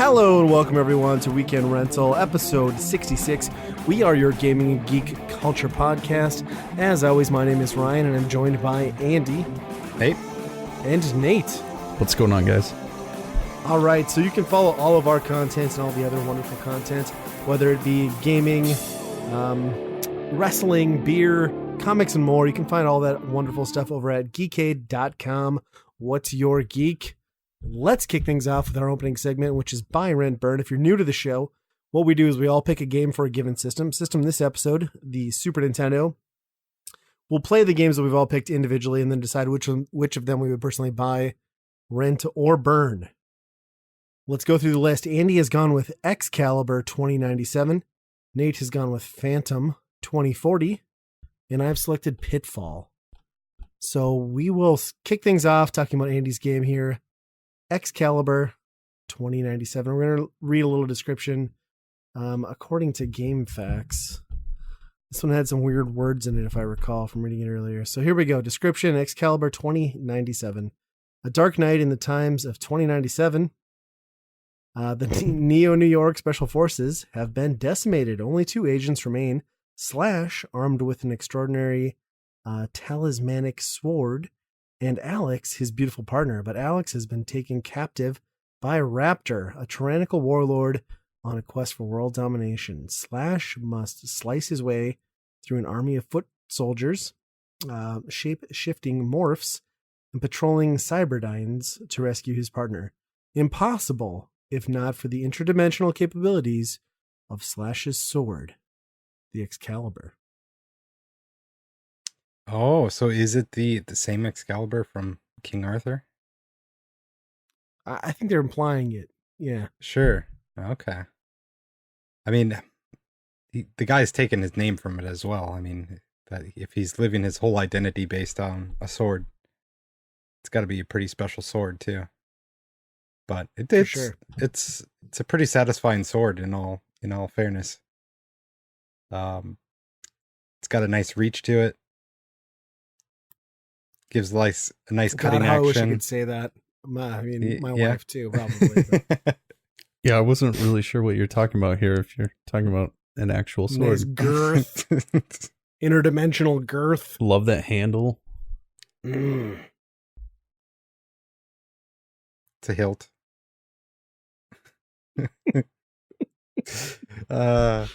Hello and welcome everyone to Weekend Rental, episode 66. We are your gaming and geek culture podcast. As always, my name is Ryan and I'm joined by Andy. Hey. And Nate. What's going on, guys? All right, so you can follow all of our content and all the other wonderful content, whether it be gaming, wrestling, beer, comics, and more. You can find all that wonderful stuff over at geekade.com. What's your geek? Let's kick things off with our opening segment, which is Buy, Rent, Burn. If you're new to the show, what we do is we all pick a game for a given system. This episode, the Super Nintendo. We'll play the games that we've all picked individually and then decide which of them we would personally buy, rent, or burn. Let's go through the list. Andy has gone with X-Kaliber 2097. Nate has gone with Phantom 2040. And I've selected Pitfall. So we will kick things off talking about Andy's game here. X-Kaliber 2097. We're going to read a little description. According to GameFAQs, this one had some weird words in it, if I recall from reading it earlier. So here we go. Description: X-Kaliber 2097. A dark night in the times of 2097. The Neo New York Special Forces have been decimated. Only 2 agents remain. Slash, armed with an extraordinary talismanic sword, and Alex, his beautiful partner. But Alex has been taken captive by Raptor, a tyrannical warlord on a quest for world domination. Slash must slice his way through an army of foot soldiers, shape-shifting morphs, and patrolling cyberdynes to rescue his partner. Impossible, if not for the interdimensional capabilities of Slash's sword, the X-Kaliber. Oh, so is it the same X-Kaliber from King Arthur? I think they're implying it. Yeah. Sure. Okay. I mean, the guy's taken his name from it as well. I mean, that if he's living his whole identity based on a sword, it's got to be a pretty special sword too. But it's a pretty satisfying sword in all fairness. It's got a nice reach to it. Gives a nice cutting action. I wish I could say that. My wife too, probably. Yeah, I wasn't really sure what you're talking about here. If you're talking about an actual sword, nice girth, interdimensional girth. Love that handle. It's a hilt. Yeah,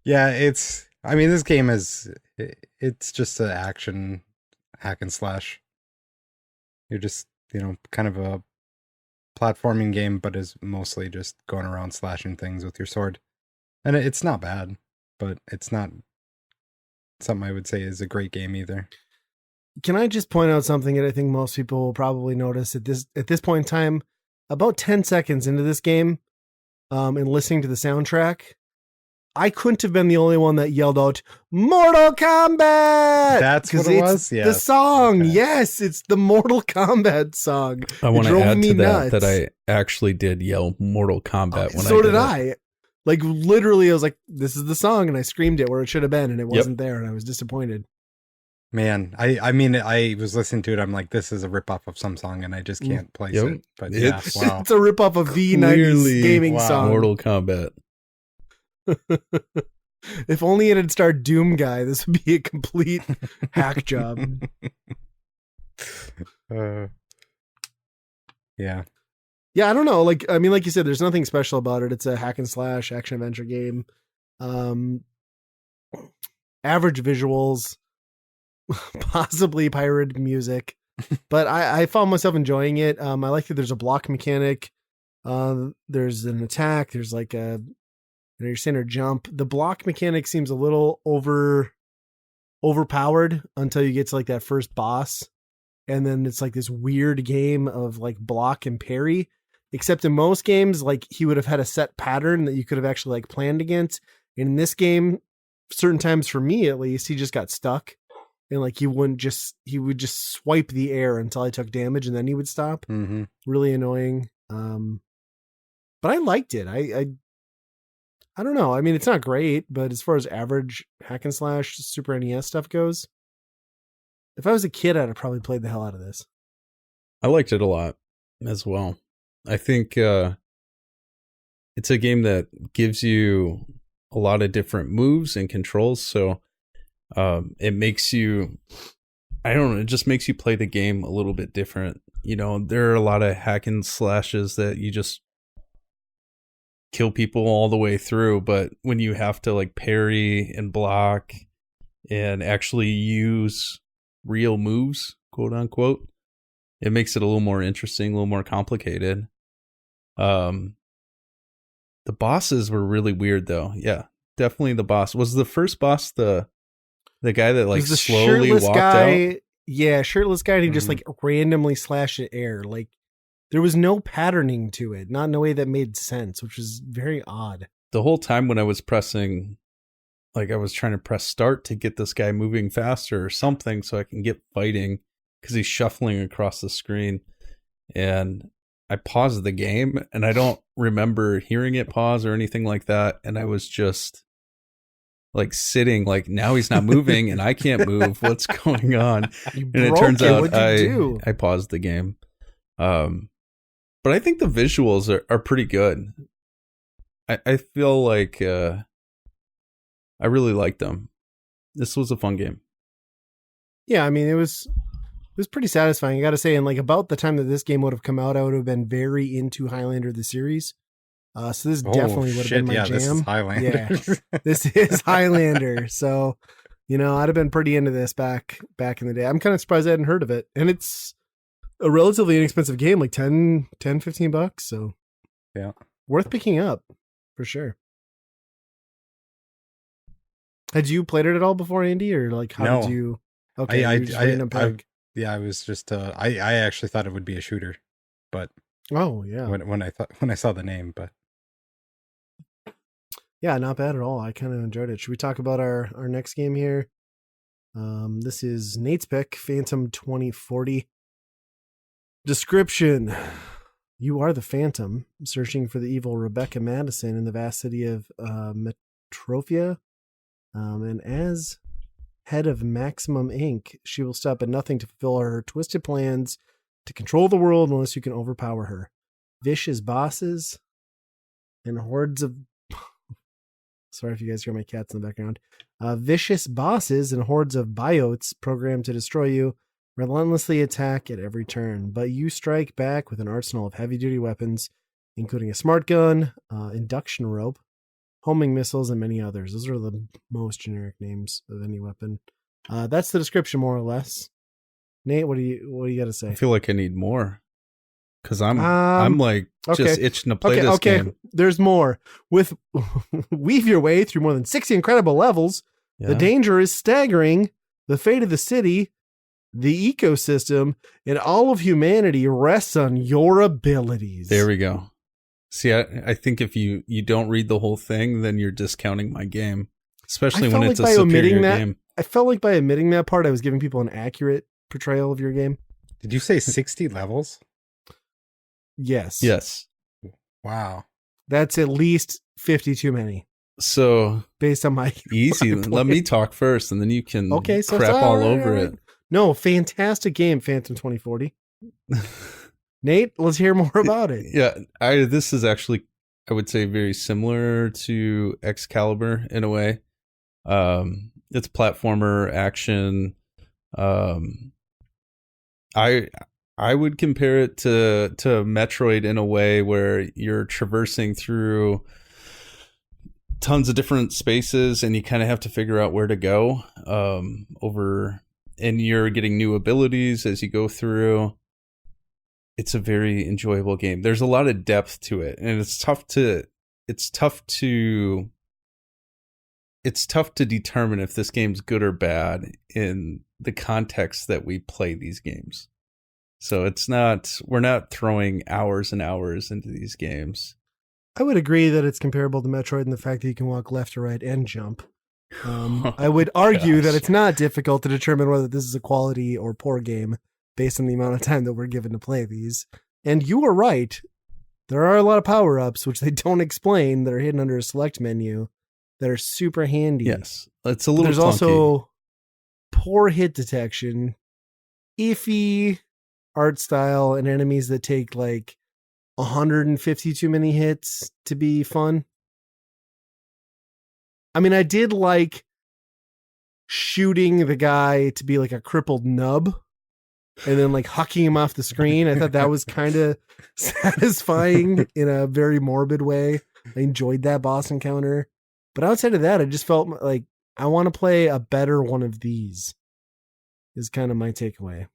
this game it's just an action hack and slash. You're just, kind of a platforming game, but is mostly just going around slashing things with your sword. And it's not bad, but it's not something I would say is a great game either. Can I just point out something that I think most people will probably notice at this point in time? About 10 seconds into this game, and listening to the soundtrack, I couldn't have been the only one that yelled out Mortal Kombat. That's what it was. Yes. The song. Okay. Yes, it's the Mortal Kombat song. I want to add to that I actually did yell Mortal Kombat when so did I. Like literally, I was like, "This is the song," and I screamed it where it should have been, and it wasn't there, and I was disappointed. Man, I was listening to it. I'm like, this is a ripoff of some song, and I just can't place it. But wow, it's a ripoff of the 90s gaming song. Mortal Kombat. If only it had starred Doom Guy, this would be a complete hack job. Yeah, I don't know. Like you said, there's nothing special about it. It's a hack and slash action adventure game. Average visuals, possibly pirated music, but I found myself enjoying it. I like that there's a block mechanic. There's an attack. There's like your center jump. The block mechanic seems a little overpowered until you get to like that first boss. And then it's like this weird game of like block and parry, except in most games, like he would have had a set pattern that you could have actually like planned against. And in this game, certain times for me, at least, he just got stuck and like he would just swipe the air until I took damage and then he would stop. Mm-hmm. Really annoying. But I liked it. I don't know. I mean, it's not great, but as far as average hack and slash Super NES stuff goes, if I was a kid, I'd have probably played the hell out of this. I liked it a lot as well. I think it's a game that gives you a lot of different moves and controls. So it makes you, I don't know, it just makes you play the game a little bit different. There are a lot of hack and slashes that you just kill people all the way through, but when you have to like parry and block and actually use real moves, quote unquote, it makes it a little more interesting, a little more complicated. The bosses were really weird though. Yeah, definitely the boss. Was the first boss the guy that like slowly walked out? Yeah, shirtless guy, and he just like randomly slashed at air. Like there was no patterning to it, not in a way that made sense, which was very odd. The whole time when I was pressing, like I was trying to press start to get this guy moving faster or something so I can get fighting because he's shuffling across the screen. And I paused the game and I don't remember hearing it pause or anything like that. And I was just like sitting, like now he's not moving and I can't move. What's going on? And it turns out I paused the game. But I think the visuals are pretty good. I feel like I really liked them. This was a fun game. Yeah, I mean, it was pretty satisfying, I gotta say. And like about the time that this game would have come out, I would have been very into Highlander the series. So this definitely would have been my jam. This is Highlander. Yeah, this is Highlander. So, I'd have been pretty into this back in the day. I'm kind of surprised I hadn't heard of it. And it's a relatively inexpensive game, like $10-15. So yeah, worth picking up for sure. Had you played it at all before, Andy, or like how did you? Okay, I was just I actually thought it would be a shooter, but when I saw the name, but yeah, not bad at all. I kind of enjoyed it. Should we talk about our next game here? This is Nate's pick, Phantom 2040. Description: you are the Phantom, searching for the evil Rebecca Madison in the vast city of Metrovia. And as head of Maximum Inc., she will stop at nothing to fulfill her twisted plans to control the world unless you can overpower her. Vicious bosses and hordes of... Sorry if you guys hear my cats in the background. Vicious bosses and hordes of biotes programmed to destroy you relentlessly attack at every turn, but you strike back with an arsenal of heavy-duty weapons, including a smart gun, induction rope, homing missiles, and many others. Those are the most generic names of any weapon. That's the description, more or less. Nate, what do you got to say? I feel like I need more because I'm like just itching to play this game. There's more. Weave your way through more than 60 incredible levels. Yeah. The danger is staggering. The fate of the city, the ecosystem, and all of humanity rests on your abilities. There we go. See, I think if you don't read the whole thing, then you're discounting my game, especially when it's a superior game. I felt like by omitting that part, I was giving people an accurate portrayal of your game. Did you say 60 levels? Yes. Yes. Wow. That's at least 50 too many. So based on my easy, let me talk first, and then you can crap all over it. No, fantastic game, Phantom 2040. Nate, let's hear more about it. Yeah, this is actually, I would say, very similar to X-Kaliber in a way. It's platformer action. I would compare it to Metroid in a way where you're traversing through tons of different spaces and you kind of have to figure out where to go and you're getting new abilities as you go through. It's a very enjoyable game. There's a lot of depth to it, and it's tough to determine if this game's good or bad in the context that we play these games. So we're not throwing hours and hours into these games. I would agree that it's comparable to Metroid in the fact that you can walk left or right and jump. I would argue that it's not difficult to determine whether this is a quality or poor game based on the amount of time that we're given to play these. And you are right. There are a lot of power-ups, which they don't explain, that are hidden under a select menu that are super handy. Yes. It's a little There's clunky. Also poor hit detection, iffy art style, and enemies that take like 150 too many hits to be fun. I mean, I did like shooting the guy to be like a crippled nub and then like hucking him off the screen. I thought that was kind of satisfying in a very morbid way. I enjoyed that boss encounter. But outside of that, I just felt like I want to play a better one of these is kind of my takeaway.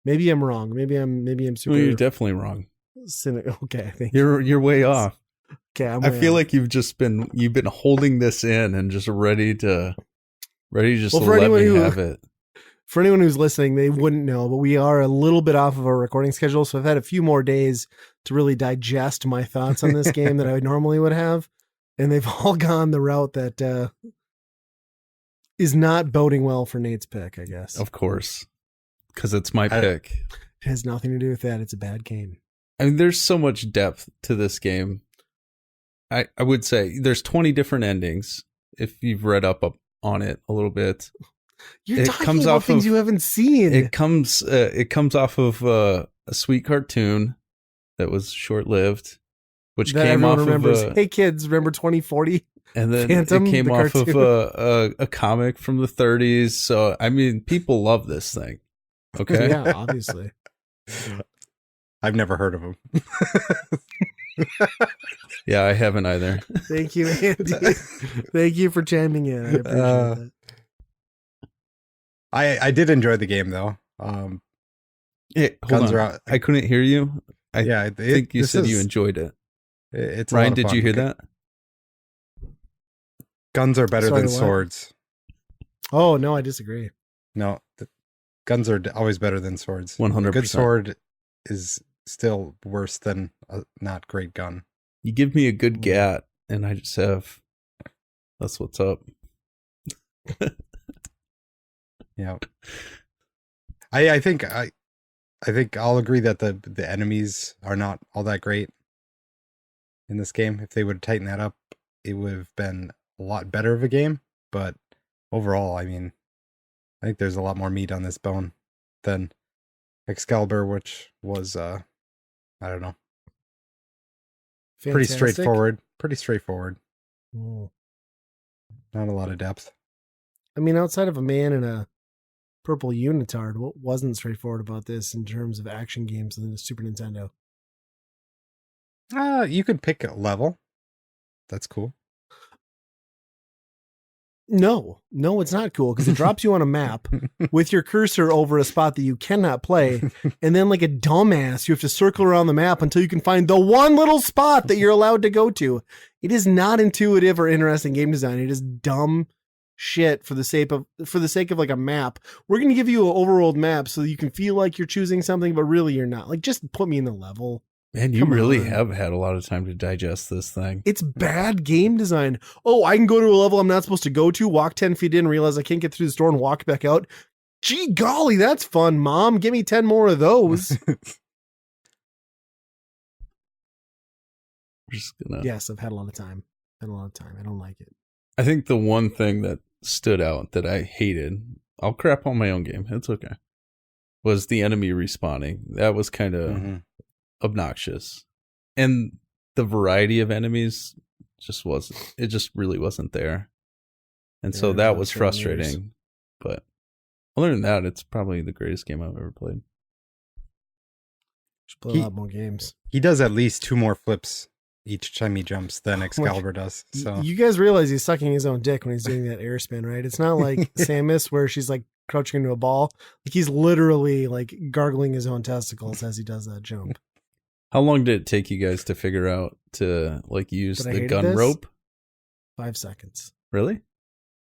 Maybe I'm wrong. Maybe I'm super. Well, you're definitely wrong. Cynical. Okay. You're way off. Okay. I feel like you've been holding this in and just ready to just let me have it. For anyone who's listening, they wouldn't know, but we are a little bit off of our recording schedule. So I've had a few more days to really digest my thoughts on this game that I normally would have. And they've all gone the route that is not boding well for Nate's pick, I guess. Of course. Because it's my pick. It has nothing to do with that. It's a bad game. I mean, there's so much depth to this game. I would say there's 20 different endings if you've read up on it a little bit. You're talking about things you haven't seen. It comes off of a sweet cartoon that was short-lived, which that came off remembers. of Hey kids, remember 2040? And then Phantom, it came off cartoon. of a comic from the 30s. So I mean, people love this thing. Okay. Yeah, obviously. I've never heard of him. Yeah, I haven't either. Thank you, Andy. Thank you for chiming in. I appreciate that. I did enjoy the game though. Hey, guns on. are out. I couldn't hear you. I think you said you enjoyed it. It's Ryan, did you hear that? Guns are better than swords. Oh no, I disagree. No, guns are always better than swords. 100%. A good sword is still worse than a not great gun. You give me a good gat, and I just have. That's what's up. Yeah, I think I'll agree that the enemies are not all that great in this game. If they would tighten that up, it would have been a lot better of a game. But overall, I mean, I think there's a lot more meat on this bone than X-Kaliber, which was I don't know. Fantastic. Pretty straightforward. Mm. Not a lot of depth. I mean, outside of a man in a purple unitard, what wasn't straightforward about this in terms of action games on the Super Nintendo? You could pick a level. That's cool. No, it's not cool because it drops you on a map with your cursor over a spot that you cannot play. And then like a dumbass, you have to circle around the map until you can find the one little spot that you're allowed to go to. It is not intuitive or interesting game design. It is dumb shit for the sake of like a map. We're going to give you an overworld map so you can feel like you're choosing something, but really you're not. Like, just put me in the level. Man, you really have had a lot of time to digest this thing. It's bad game design. Oh, I can go to a level I'm not supposed to go to, walk 10 feet in, realize I can't get through the door and walk back out. Gee golly, that's fun, Mom. Give me 10 more of those. Yes, I've had a lot of time. I don't like it. I think the one thing that stood out that I hated, I'll crap on my own game, it's okay, was the enemy respawning. That was kind of obnoxious. And the variety of enemies just really wasn't there. And so that was frustrating. But other than that, it's probably the greatest game I've ever played. Should play a lot more games. He does at least 2 more flips each time he jumps than X-Kaliber does. So you guys realize he's sucking his own dick when he's doing that air spin, right? It's not like Samus where she's like crouching into a ball. Like he's literally like gargling his own testicles as he does that jump. How long did it take you guys to figure out to like use the gun rope? 5 seconds. Really?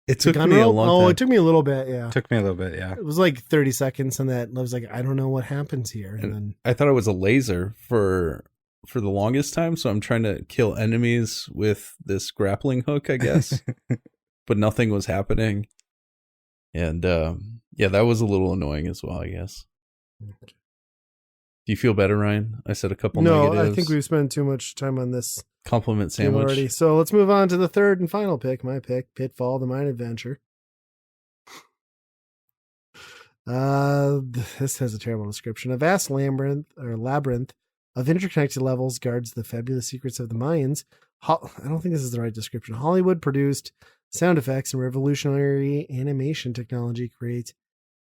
It took me a long time. Oh, it took me a little bit, yeah. It was like 30 seconds and that I was like, I don't know what happens here. And then I thought it was a laser for the longest time, so I'm trying to kill enemies with this grappling hook, I guess. But nothing was happening. And yeah, that was a little annoying as well, I guess. Okay. Do you feel better, Ryan? I said a couple negatives. No, I think we've spent too much time on this compliment sandwich already. So let's move on to the third and final pick. My pick, Pitfall: The Mind Adventure. This has a terrible description. A vast labyrinth of interconnected levels guards the fabulous secrets of the Mayans. I don't think this is the right description. Hollywood produced sound effects and revolutionary animation technology create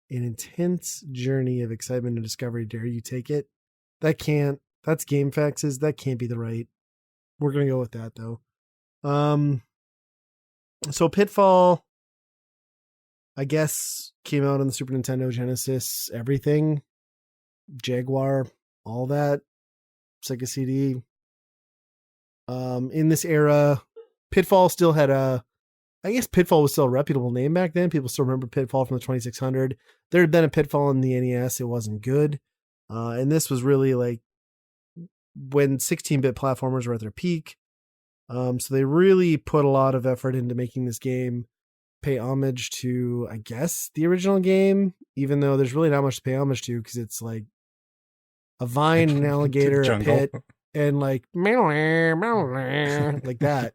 an intense journey of excitement and discovery. Dare you take it? That's GameFAQs. That can't be the right. We're going to go with that though. So Pitfall, I guess, came out on the Super Nintendo, Genesis, everything, Jaguar, all that, Sega CD. In this era, Pitfall still had Pitfall was still a reputable name back then. People still remember Pitfall from the 2600. There had been a Pitfall in the NES. It wasn't good. And this was really like when 16-bit platformers were at their peak. So they really put a lot of effort into making this game pay homage to, I guess, the original game, even though there's really not much to pay homage to because it's like a vine, an alligator, a pit, and like like that.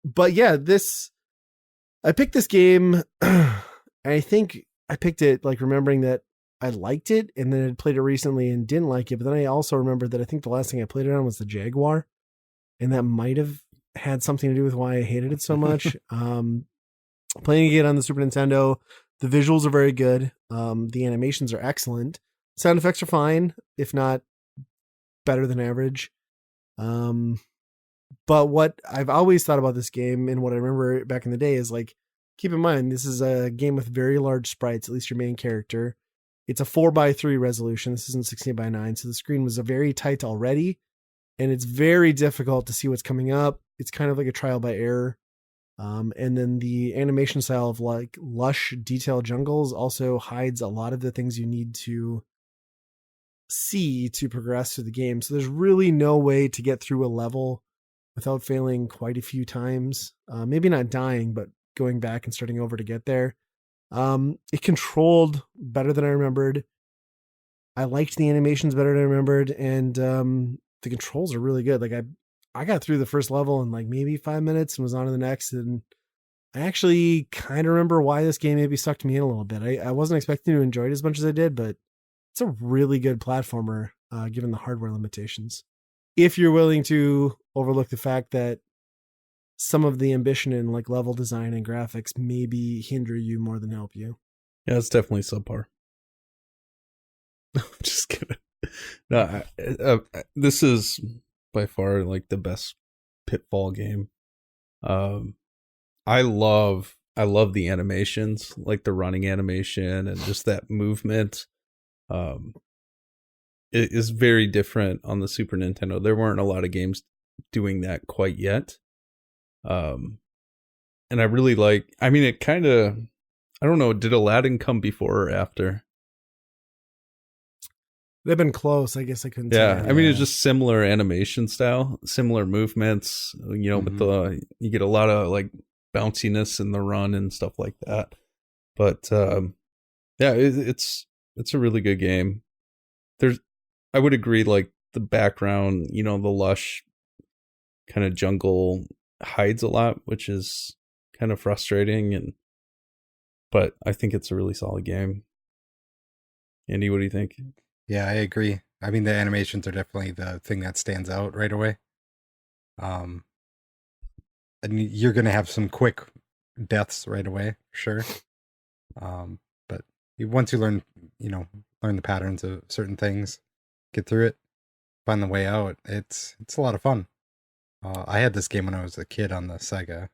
But yeah, I picked this game and I think I picked it like remembering that I liked it and then I played it recently and didn't like it. But then I also remembered that I think the last thing I played it on was the Jaguar, and that might have had something to do with why I hated it so much. Playing it on the Super Nintendo, the visuals are very good. The animations are excellent. Sound effects are fine, if not better than average. But what I've always thought about this game and what I remember back in the day is like, keep in mind, this is a game with very large sprites, at least your main character. It's a 4:3 resolution. This isn't 16:9. So the screen was very tight already. And it's very difficult to see what's coming up. It's kind of like a trial by error. And then the animation style of like lush detailed jungles also hides a lot of the things you need to see to progress through the game. So there's really no way to get through a level without failing quite a few times. Maybe not dying, but going back and starting over to get there. It controlled better than I remembered. I liked the animations better than I remembered. And the controls are really good. Like I got through the first level in like maybe 5 minutes and was on to the next. And I actually kind of remember why this game maybe sucked me in a little bit. I wasn't expecting to enjoy it as much as I did, but it's a really good platformer given the hardware limitations. If you're willing to overlook the fact that some of the ambition in like level design and graphics maybe hinder you more than help you. Yeah, it's definitely subpar. I'm just kidding. No, this is by far like the best Pitfall game. I love the animations, like the running animation and just that movement. It is very different on the Super Nintendo. There weren't a lot of games doing that quite yet. And I really it kind of, I don't know, did Aladdin come before or after? They've been close. I guess I couldn't Yeah, say. I mean, it's just similar animation style, similar movements, you know, with you get a lot of like bounciness in the run and stuff like that. But yeah, it's a really good game. I would agree, like the background, you know, the lush kind of jungle hides a lot, which is kind of frustrating, but I think it's a really solid game. Andy, what do you think? Yeah, I agree. I mean, the animations are definitely the thing that stands out right away. And you're going to have some quick deaths right away, sure. But once you learn the patterns of certain things, get through it, find the way out, it's a lot of fun. I had this game when I was a kid on the Sega.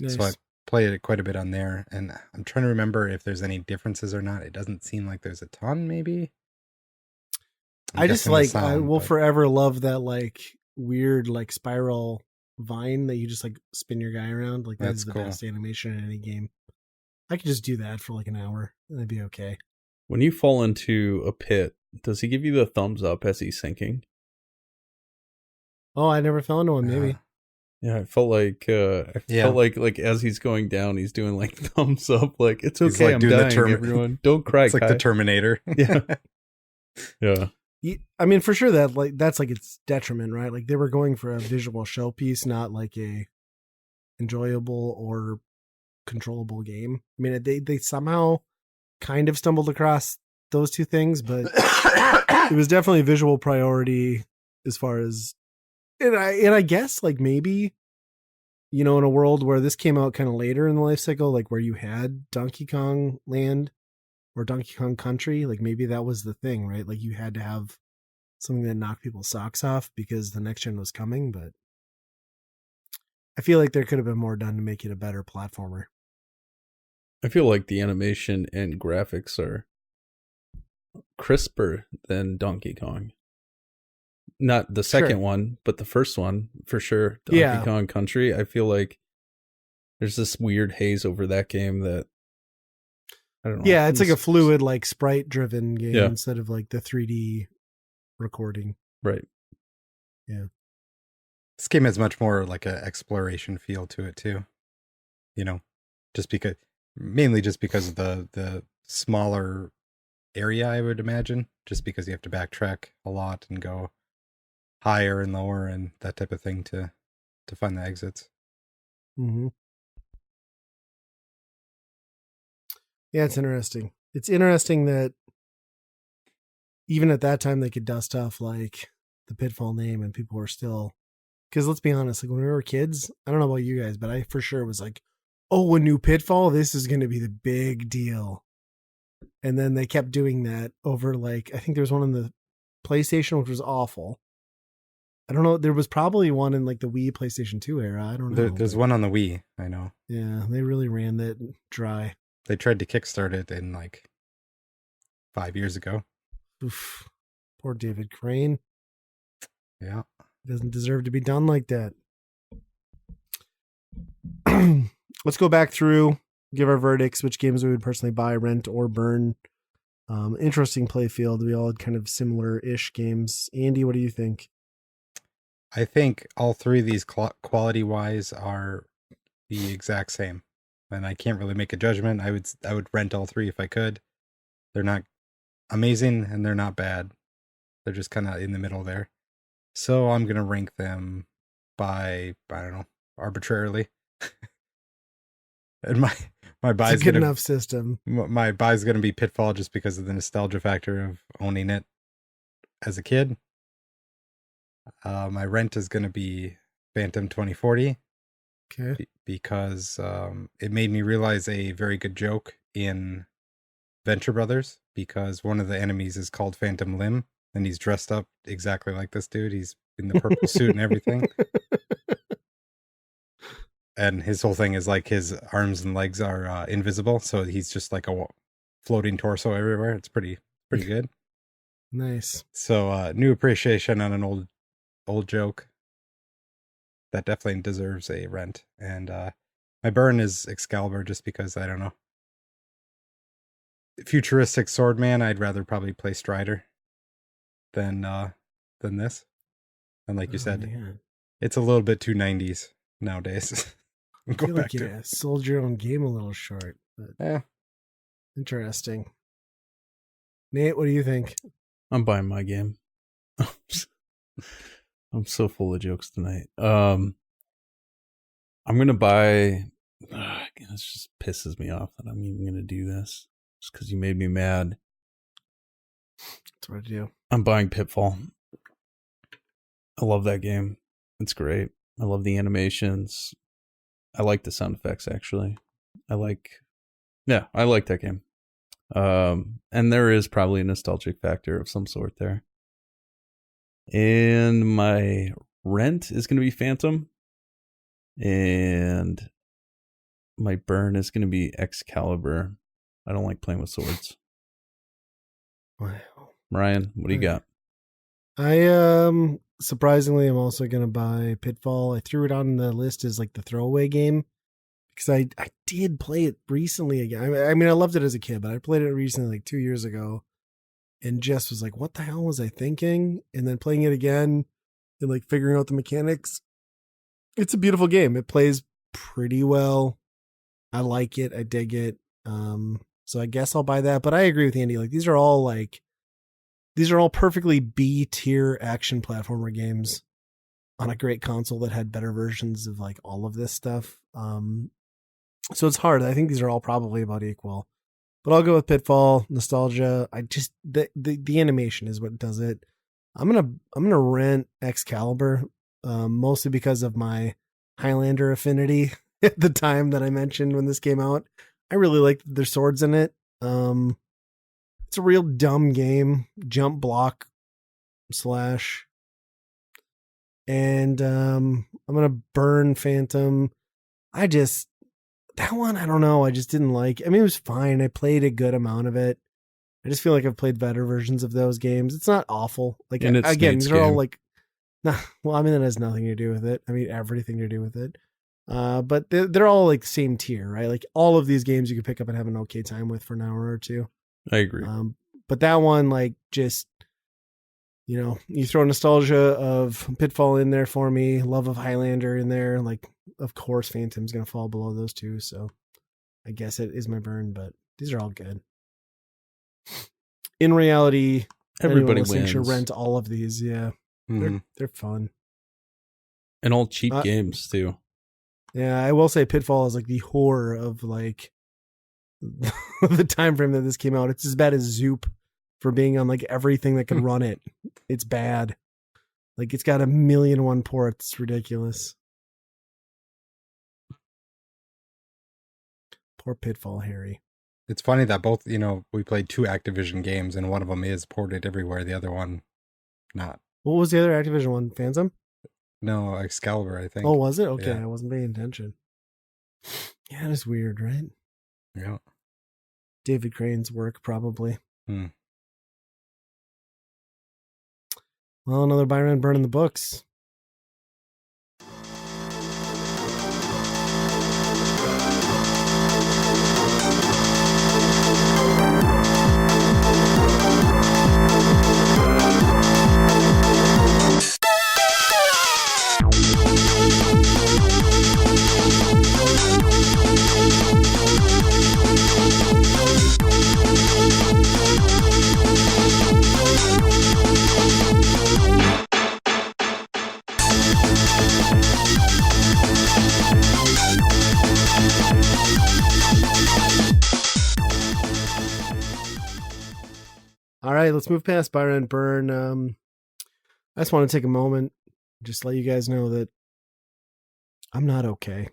Nice. So I played it quite a bit on there, and I'm trying to remember if there's any differences or not. It doesn't seem like there's a ton, maybe. I just I will forever love that like weird like spiral vine that you just like spin your guy around. Like that's the cool. Best animation in any game. I could just do that for like an hour and it'd be okay. When you fall into a pit, does he give you the thumbs up as he's sinking? Oh, I never fell into one, maybe. Yeah, I felt like felt like as he's going down, he's doing like thumbs up, like it's okay, like I'm dying, everyone. Don't cry. It's like the Terminator. Yeah. Yeah. I mean, for sure that's like its detriment, right? Like they were going for a visual showpiece, not like a enjoyable or controllable game. I mean, they somehow kind of stumbled across those two things, but it was definitely a visual priority as far as, and I guess like maybe, you know, in a world where this came out kind of later in the life cycle, like where you had Donkey Kong Land or Donkey Kong Country, like maybe that was the thing, right? Like you had to have something that knocked people's socks off because the next gen was coming, but I feel like there could have been more done to make it a better platformer. I feel like the animation and graphics are crisper than Donkey Kong. Not the second one, but the first one for sure. Donkey Kong Country. I feel like there's this weird haze over that game that I don't know. Yeah, it's like a fluid, like sprite driven game instead of like the 3D recording. Right. Yeah. This game has much more like an exploration feel to it too. You know, mainly just because of the smaller area, I would imagine, just because you have to backtrack a lot and go higher and lower and that type of thing to find the exits. Mm-hmm. Yeah, it's interesting. It's interesting that even at that time they could dust off like the Pitfall name and people were still, because let's be honest, like when we were kids, I don't know about you guys, but I for sure was like, oh, a new Pitfall, this is going to be the big deal. And then they kept doing that over like, I think there was one on the PlayStation, which was awful. I don't know. There was probably one in like the Wii PlayStation 2 era. I don't know. There's one on the Wii, I know. Yeah, they really ran that dry. They tried to kickstart it in like 5 years ago. Oof. Poor David Crane. Yeah. Doesn't deserve to be done like that. Let's go back through, give our verdicts, which games we would personally buy, rent, or burn. Interesting play field. We all had kind of similar-ish games. Andy, what do you think? I think all three of these quality-wise are the exact same. And I can't really make a judgment. I would rent all three if I could. They're not amazing and they're not bad. They're just kind of in the middle there. So I'm going to rank them by, I don't know, arbitrarily. And my buy is good enough system. My buy is going to be Pitfall just because of the nostalgia factor of owning it as a kid. My rent is going to be Phantom 2040. Okay. Because it made me realize a very good joke in Venture Brothers, because one of the enemies is called Phantom Limb, and he's dressed up exactly like this dude. He's in the purple suit and everything. And his whole thing is like his arms and legs are invisible, so he's just like a floating torso everywhere. It's pretty good. Nice. So new appreciation on an old joke. That definitely deserves a rent. And my burn is X-Kaliber, just because, I don't know. Futuristic Swordman, I'd rather probably play Strider than this. And like you said, man. It's a little bit too 90s nowadays. I feel like you sold your own game a little short. But yeah. Interesting. Nate, what do you think? I'm buying my game. I'm so full of jokes tonight. I'm gonna buy. This just pisses me off that I'm even gonna do this, just because you made me mad. That's what I do. I'm buying Pitfall. I love that game. It's great. I love the animations. I like the sound effects, actually. I like that game. And there is probably a nostalgic factor of some sort there. And my rent is going to be Phantom. And my burn is going to be X-Kaliber. I don't like playing with swords. Wow. Ryan, what do you got? I surprisingly, I'm also going to buy Pitfall. I threw it on the list as like the throwaway game because I did play it recently again. I mean, I loved it as a kid, but I played it recently, like 2 years ago, and just was like, what the hell was I thinking? And then playing it again and like figuring out the mechanics. It's a beautiful game. It plays pretty well. I like it. I dig it. So I guess I'll buy that. But I agree with Andy. Like these are all perfectly B tier action platformer games on a great console that had better versions of like all of this stuff. So it's hard. I think these are all probably about equal, But I'll go with Pitfall, nostalgia. I just the animation is what does it. I'm gonna rent X-Kaliber, mostly because of my Highlander affinity at the time that I mentioned when this came out. I really liked their swords in it. It's a real dumb game, jump block slash. And I'm gonna burn Phantom. That one, I don't know. I just didn't like. I mean, it was fine. I played a good amount of it. I just feel like I've played better versions of those games. It's not awful. Like And it's again, Nate's they're all game. like, nah, well, I mean, that has nothing to do with it. I mean, everything to do with it. But they're all like the same tier, right? Like all of these games you can pick up and have an okay time with for an hour or two. I agree. But that one, like, just, you know, you throw nostalgia of Pitfall in there for me, love of Highlander in there. Like, of course, Phantom's going to fall below those two. So I guess it is my burn, but these are all good. In reality, Everybody anyone listening should wins. rent all of these. Yeah, Mhm. they're fun. And all cheap games too. Yeah, I will say Pitfall is like the horror of like the time frame that this came out. It's as bad as Zoop for being on like everything that can run it. It's bad. Like it's got 1,000,001 ports. It's ridiculous. Poor Pitfall, Harry. It's funny that both, we played 2 Activision games and one of them is ported everywhere. The other one, not. What was the other Activision one? Phantom? No, Excalibur, I think. Oh, was it? Okay, Yeah. I wasn't paying attention. Yeah, it's weird, right? Yeah. David Crane's work, probably. Hmm. Well, another Byron burning the books. All right, let's move past Byron and Burn. I just want to take a moment, just let you guys know that I'm not okay.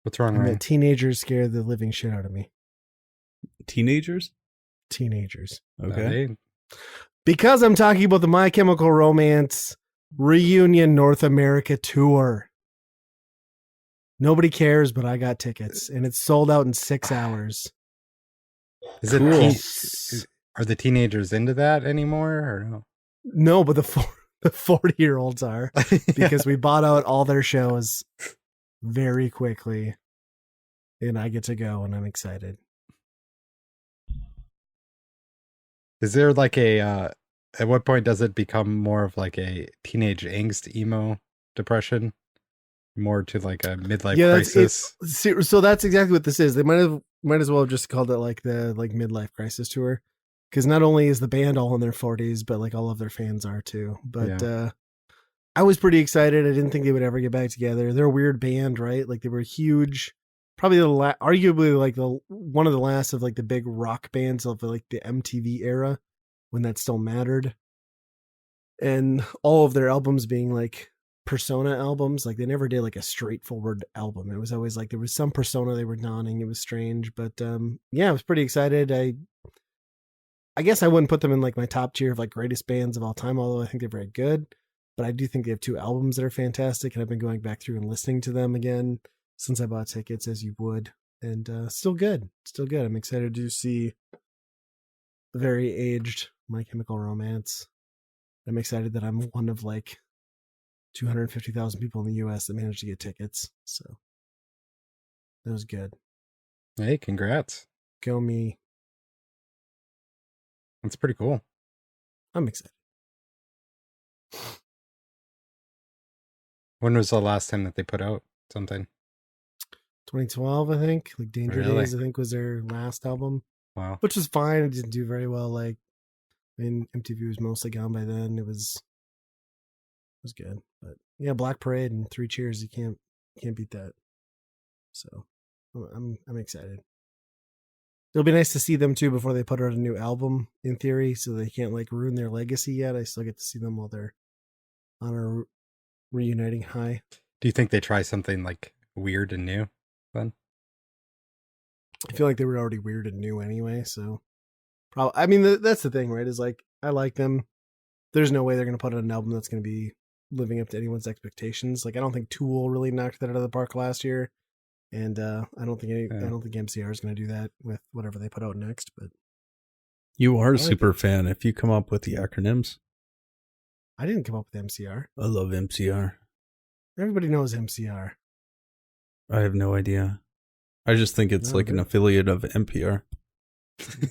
What's wrong, And Ryan? that teenagers scare the living shit out of me. Teenagers? Teenagers. Okay. Hey, Because I'm talking about the My Chemical Romance Reunion North America tour. Nobody cares, but I got tickets, and it's sold out in 6 hours. is it Cool. are the teenagers into that anymore or no? No, but the 40-year-olds are, because we bought out all their shows very quickly, and I get to go, and I'm excited. Is there like at what point does it become more of like a teenage angst emo depression? More to like a midlife crisis? So that's exactly what this is. They might as well have just called it like the midlife crisis tour, because not only is the band all in their 40s, but like all of their fans are too. But I was pretty excited. I didn't think they would ever get back together. They're a weird band, right? Like they were huge, probably arguably like one of the last of like the big rock bands of like the MTV era when that still mattered, and all of their albums being like persona albums. Like they never did like a straightforward album. It was always like there was some persona they were donning. It was strange, but yeah, I was pretty excited. I guess I wouldn't put them in like my top tier of like greatest bands of all time, although I think they're very good. But I do think they have 2 albums that are fantastic, and I've been going back through and listening to them again since I bought tickets, as you would, and still good. I'm excited to see the very aged My Chemical Romance. I'm excited that I'm one of like 250,000 people in the US that managed to get tickets. So that was good. Hey, congrats. Go me. That's pretty cool. I'm excited. When was the last time that they put out something? 2012, I think. Like Danger Really? Days, I think, was their last album, Wow. which was fine. It didn't do very well. Like, I mean, MTV was mostly gone by then. It was good. But yeah, Black Parade and 3 Cheers, you can't beat that. So I'm excited. It'll be nice to see them too before they put out a new album, in theory, so they can't like ruin their legacy yet. I still get to see them while they're on a reuniting high. Do you think they try something like weird and new then? I feel like they were already weird and new anyway, so probably. I mean, that's the thing, right? Is like I like them. There's no way they're going to put out an album that's going to be living up to anyone's expectations. Like I don't think Tool really knocked that out of the park last year, and I don't think MCR is going to do that with whatever they put out next. But You are a super fan if you come up with the acronyms. I didn't come up with MCR. I love MCR. Everybody knows MCR. I have no idea. I just think it's like an affiliate of NPR.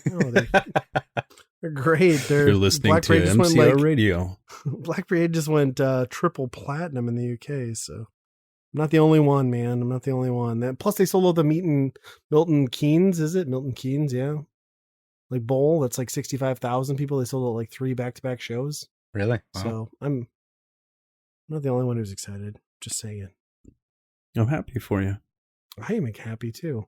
No, they're great. You're listening Black to Parade just MCR went, like, Radio. Black Parade just went triple platinum in the UK, so I'm not the only one, man. I'm not the only one. Plus, they sold out the Milton Keynes, is it? Milton Keynes, yeah. Like bowl, that's like 65,000 people. They sold out like 3 back-to-back shows. Really? Wow. So I'm not the only one who's excited. Just saying. I'm happy for you. I am happy too.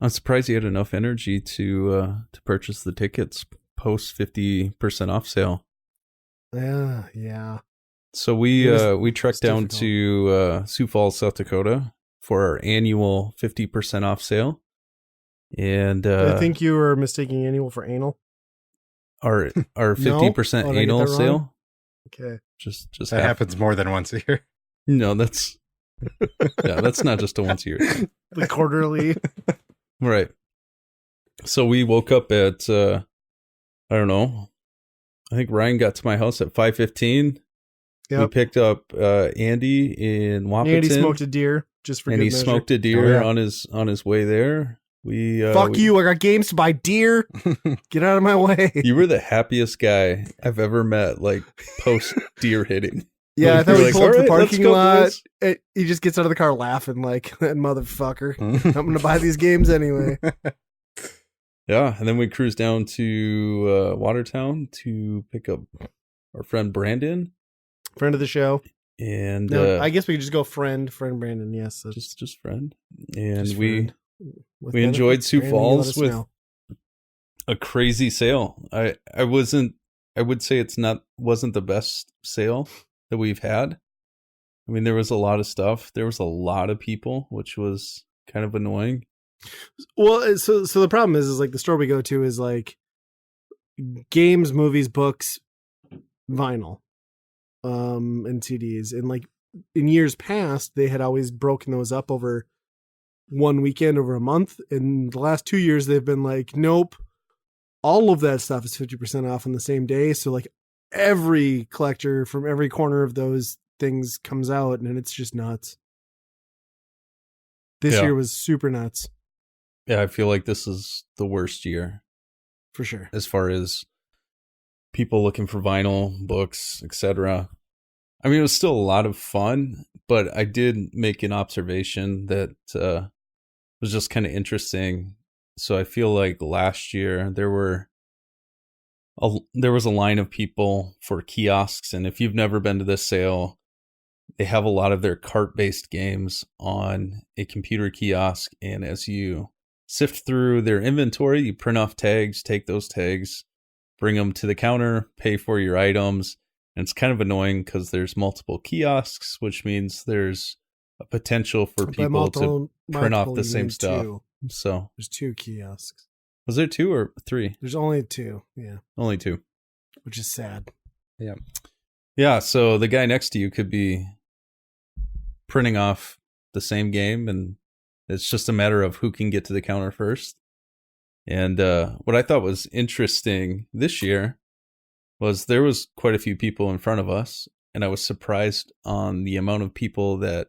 I'm surprised you had enough energy to purchase the tickets post 50% off sale. Yeah. So we trekked down to Sioux Falls, South Dakota for our annual 50% off sale. And I think you were mistaking annual for anal. Our 50% anal sale. Okay. Just that happens more than once a year. No, that's that's not just a once a year thing. The quarterly. Right. So we woke up at I don't know. I think Ryan got to my house at 5:15. Yep. We picked up Andy in Wapaton. Andy smoked a deer just for and good he measure. smoked a deer on his way there. Fuck you! I got games to buy deer. Get out of my way. You were the happiest guy I've ever met. Like post deer hitting. Yeah, like, I thought we pulled up to the parking lot. He just gets out of the car laughing like that motherfucker. I'm gonna buy these games anyway. Yeah, and then we cruised down to Watertown to pick up our friend Brandon, friend of the show. And no, I guess we could just go friend Brandon. Yes, just friend. And just we enjoyed Sioux Falls with a crazy sale. I would say wasn't the best sale that we've had. I mean, there was a lot of stuff. There was a lot of people, which was kind of annoying. Well, so the problem is like the store we go to is like games, movies, books, vinyl, and CDs. And like in years past, they had always broken those up over one weekend, over a month. In the last 2 years, they've been like, nope, all of that stuff is 50% off on the same day. So like every collector from every corner of those things comes out, and it's just nuts. This year was super nuts. Yeah, I feel like this is the worst year. For sure. As far as people looking for vinyl, books, etc. I mean, it was still a lot of fun, but I did make an observation that was just kind of interesting. So I feel like last year there was a line of people for kiosks, and if you've never been to this sale, they have a lot of their cart-based games on a computer kiosk, and as you sift through their inventory, you print off tags, take those tags, bring them to the counter, pay for your items, and it's kind of annoying because there's multiple kiosks, which means there's a potential for people to print off the same stuff. So there's 2 kiosks. Was there 2 or 3? There's only 2, yeah. Only 2. Which is sad. Yeah. Yeah, so the guy next to you could be printing off the same game, and it's just a matter of who can get to the counter first. And what I thought was interesting this year was there was quite a few people in front of us, and I was surprised on the amount of people that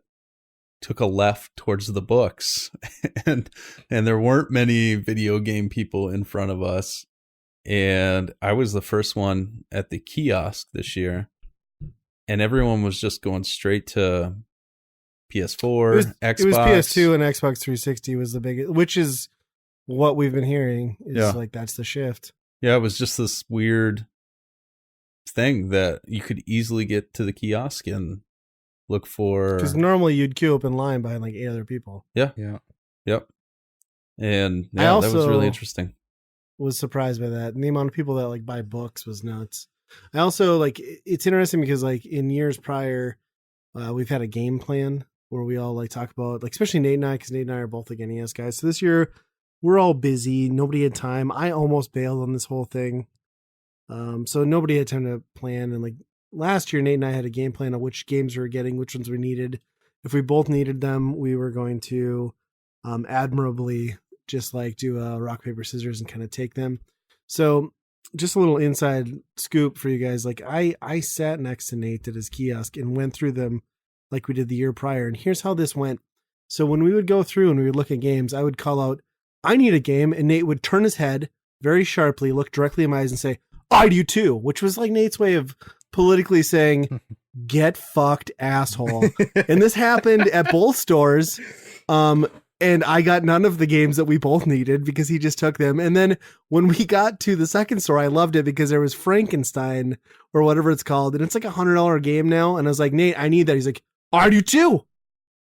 took a left towards the books. and there weren't many video game people in front of us. And I was the first one at the kiosk this year, and everyone was just going straight to PS4, Xbox. It was PS2 and Xbox 360 was the biggest, which is what we've been hearing. Is like that's the shift. Yeah, it was just this weird thing that you could easily get to the kiosk and look for. Because normally you'd queue up in line behind like 8 other people. Yeah. Yep. And that was really interesting. was surprised by that. And the amount of people that like buy books was nuts. I also like it's interesting because like in years prior, we've had a game plan where we all like talk about like especially Nate and I because Nate and I are both like NES guys. So this year we're all busy. Nobody had time. I almost bailed on this whole thing. So nobody had time to plan. And like last year, Nate and I had a game plan of which games we were getting, which ones we needed. If we both needed them, we were going to admirably just like do a rock, paper, scissors and kind of take them. So just a little inside scoop for you guys. Like I sat next to Nate at his kiosk and went through them like we did the year prior. And here's how this went. So when we would go through and we would look at games, I would call out, I need a game. And Nate would turn his head very sharply, look directly in my eyes and say, I do too, which was like Nate's way of politically saying, get fucked, asshole. And this happened at both stores. And I got none of the games that we both needed because he just took them. And then when we got to the second store, I loved it because there was Frankenstein or whatever it's called. And it's like $100 game now. And I was like, Nate, I need that. He's like, I do too.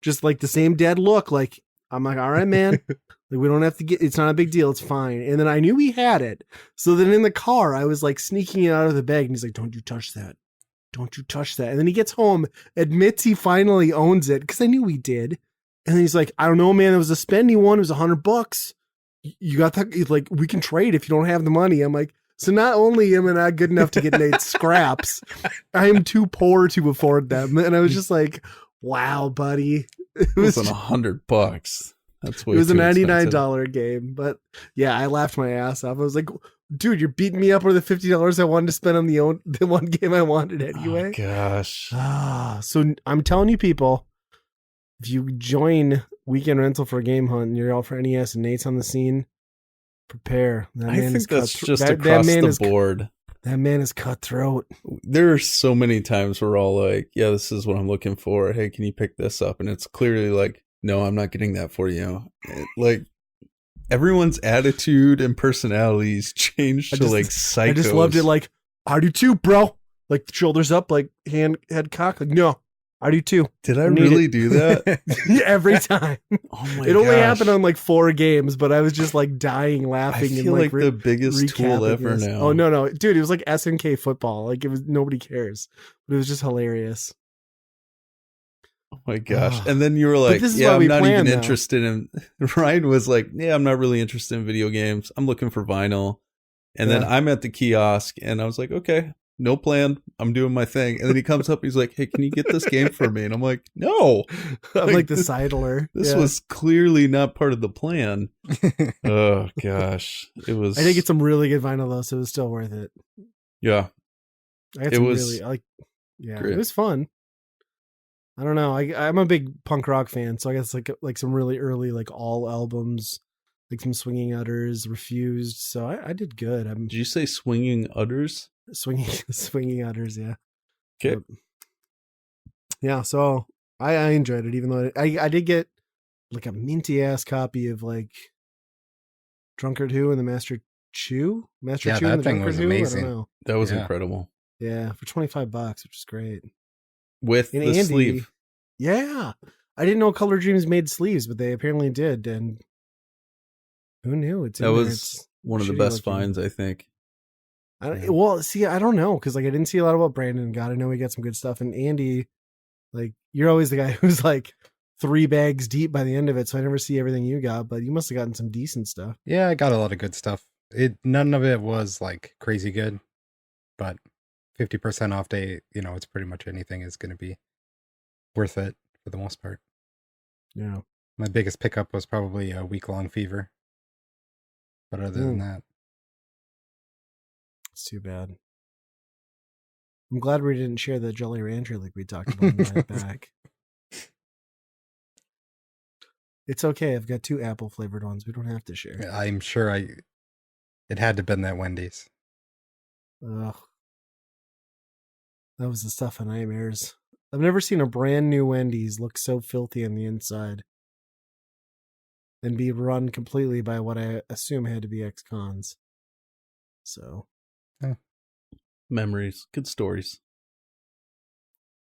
Just like the same dead look. Like, I'm like, all right, man. Like, we don't have to get, it's not a big deal. It's fine. And then I knew he had it. So then in the car, I was like sneaking it out of the bag and he's like, don't you touch that. Don't you touch that. And then he gets home, admits he finally owns it because I knew he did. And then he's like, I don't know, man. It was a spendy one. It was $100. You got that? He's like, we can trade if you don't have the money. I'm like, so not only am I not good enough to get Nate scraps, I am too poor to afford them. And I was just like, wow, buddy. It was $100. That's way it was a $99 expensive. game. But yeah, I laughed my ass off. I was like, dude, you're beating me up for the $50 I wanted to spend on the one game I wanted anyway. Oh, gosh. So I'm telling you, people, if you join Weekend Rental for a game hunt and you're out for NES and Nate's on the scene, prepare. I think that's just across the board. That man is cutthroat. There are so many times we're all like, yeah, this is what I'm looking for. Hey, can you pick this up? And it's clearly like, no, I'm not getting that for you. Like, everyone's attitude and personalities changed to like psychos. I just loved it. Like, I do too, bro. Like, shoulders up, like head cock. Like, no, I do too. Did I really do that? Every time. Oh my It only happened on like 4 games, but I was just like dying laughing. I feel and like the biggest tool ever now. Oh, no. Dude, it was like SNK football. Like, it was, nobody cares. But it was just hilarious. Oh my gosh. And then you were like, yeah, I'm not even interested in. Ryan was like, yeah, I'm not really interested in video games. I'm looking for vinyl. And then I'm at the kiosk and I was like, okay, no plan. I'm doing my thing. And then he comes up. He's like, hey, can you get this game for me? And I'm like, no. I'm like the sidler. This was clearly not part of the plan. Oh, gosh. It was. I did get some really good vinyl, though, so it was still worth it. Yeah. It was really, great. It was fun. I don't know. I'm a big punk rock fan, so I guess like some really early like all albums, like some Swinging Utters, Refused. So I did good. Did you say Swinging Utters? Swinging Utters, yeah. Okay. Yeah, so I enjoyed it, even though I did get like a minty ass copy of like Drunkard Who and the Master Chew. Master Chew and the Drunkard Who. Amazing. I don't know. That was incredible. Yeah, for $25, which is great. With and the Andy, sleeve. Yeah. I didn't know Color Dreams made sleeves, but they apparently did. And who knew? That was one of the best finds, I think. Well, see, I don't know. Cause like I didn't see a lot about Brandon. God, I know he got some good stuff. And Andy, like, you're always the guy who's like 3 bags deep by the end of it. So I never see everything you got, but you must have gotten some decent stuff. Yeah, I got a lot of good stuff. None of it was like crazy good, but 50% off day, it's pretty much anything is going to be worth it for the most part. Yeah. My biggest pickup was probably a week-long fever. But other than that. It's too bad. I'm glad we didn't share the Jolly Rancher like we talked about right back. It's okay. I've got 2 apple flavored ones. We don't have to share. I'm sure it had to have been that Wendy's. Ugh. That was the stuff of nightmares. I've never seen a brand new Wendy's look so filthy on the inside and be run completely by what I assume had to be ex-cons. So. Memories. Good stories.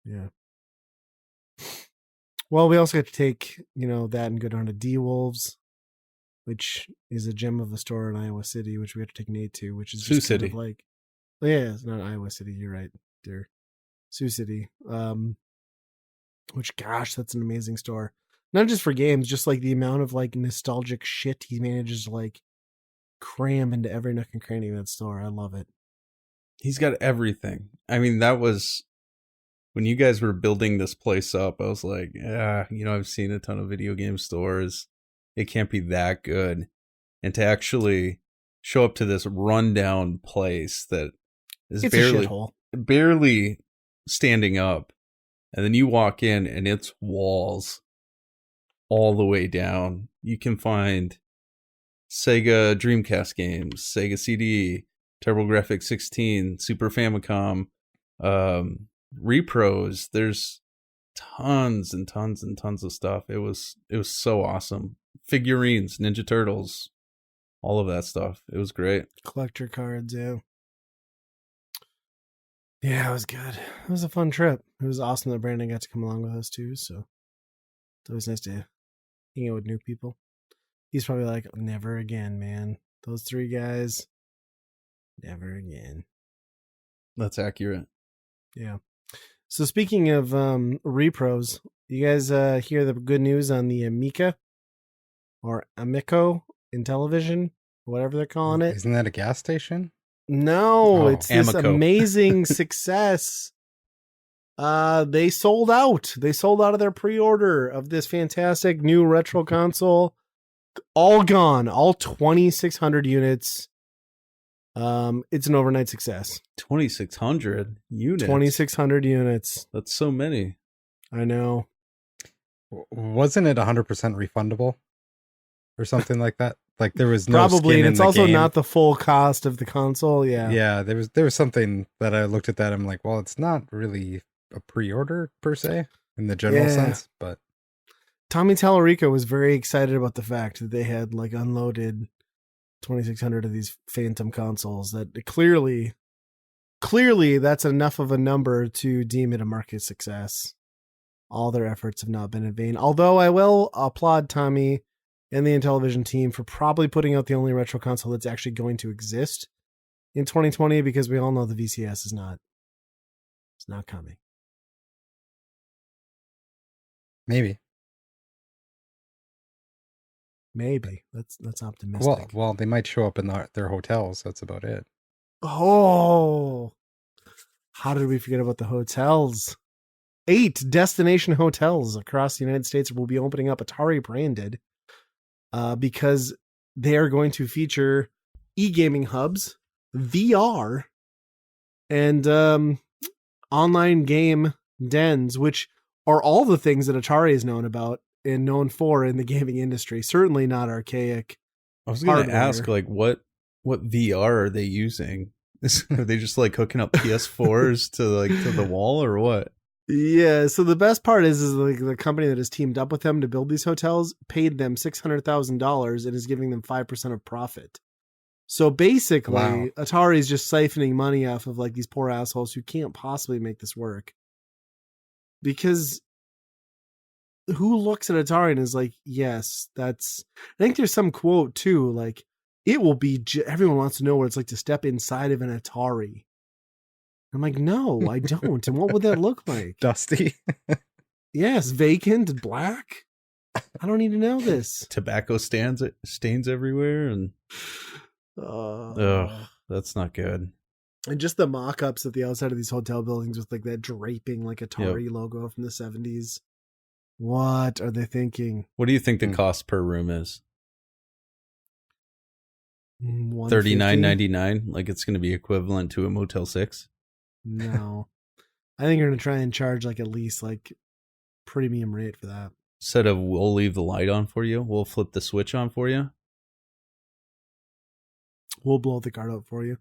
Yeah. Well, we also got to take, that and go down to D-Wolves. which is a gem of a store in Iowa City, which we have to take Nate to, which is Sioux just kind City. of like, oh, yeah, it's not Iowa City. You're right, dear. Sioux City. Which, gosh, that's an amazing store. Not just for games, just like the amount of like nostalgic shit he manages to like cram into every nook and cranny of that store. I love it. He's got everything. I mean, that was when you guys were building this place up. I was like, yeah, I've seen a ton of video game stores. It can't be that good. And to actually show up to this rundown place that is It's a shithole. barely standing up, and then you walk in and it's walls all the way down. You can find Sega Dreamcast games, Sega CD, TurboGrafx 16, Super Famicom, repros. There's tons and tons and tons of stuff. It was so awesome. Figurines, Ninja Turtles, all of that stuff. It was great. Collector cards, yeah. Yeah, it was good. It was a fun trip. It was awesome that Brandon got to come along with us too. So it's always nice to hang out with new people. He's probably like, never again, man. Those three guys, never again. That's accurate. Yeah. So speaking of repros, you guys hear the good news on the Amica or Amico in television, whatever they're calling it? Isn't that a gas station? No, it's this Amico. amazing success. They sold out. They sold out of their pre-order of this fantastic new retro console. All gone. All 2,600 units. It's an overnight success. 2,600 units. 2,600 units. That's so many. I know. Wasn't it 100% refundable or something like that? Like there was no Probably, skin and it's in the also game. not the full cost of the console. Yeah. Yeah, there was something that I looked at that. I'm like, well, it's not really a pre-order per se in the general sense, but Tommy Tallarico was very excited about the fact that they had like unloaded 2,600 of these Phantom consoles. That clearly that's enough of a number to deem it a market success. All their efforts have not been in vain. Although I will applaud Tommy and the Intellivision team for probably putting out the only retro console that's actually going to exist in 2020, because we all know the VCS is not coming. maybe. That's optimistic. Well, they might show up in their hotels. That's about it. Oh, how did we forget about the hotels? 8 destination hotels across the United States will be opening up, Atari branded, because they are going to feature e-gaming hubs, VR, and online game dens, which are all the things that Atari is known about and known for in the gaming industry. Certainly not archaic. I was going to hardware. ask, like, what VR are they using? Are they just like hooking up PS4s to the wall or what? Yeah, so the best part is like the company that has teamed up with them to build these hotels paid them $600,000 and is giving them 5% of profit. So basically, Wow. Atari is just siphoning money off of like these poor assholes who can't possibly make this work. Because who looks at Atari and is like, yes, that's... I think there's some quote too, like, it will be... everyone wants to know what it's like to step inside of an Atari. I'm like, no, I don't. And what would that look like? Dusty. Yes, vacant, black. I don't need to know this. Tobacco stains everywhere, and that's not good. And just the mock-ups at the outside of these hotel buildings with like that draping like Atari logo from the 70s. What are they thinking? What do you think the cost per room is? $150? $39.99. Like it's going to be equivalent to a Motel 6. No, I think you're gonna try and charge like at least like premium rate for that. Instead of we'll leave the light on for you, we'll flip the switch on for you. We'll blow the card out for you.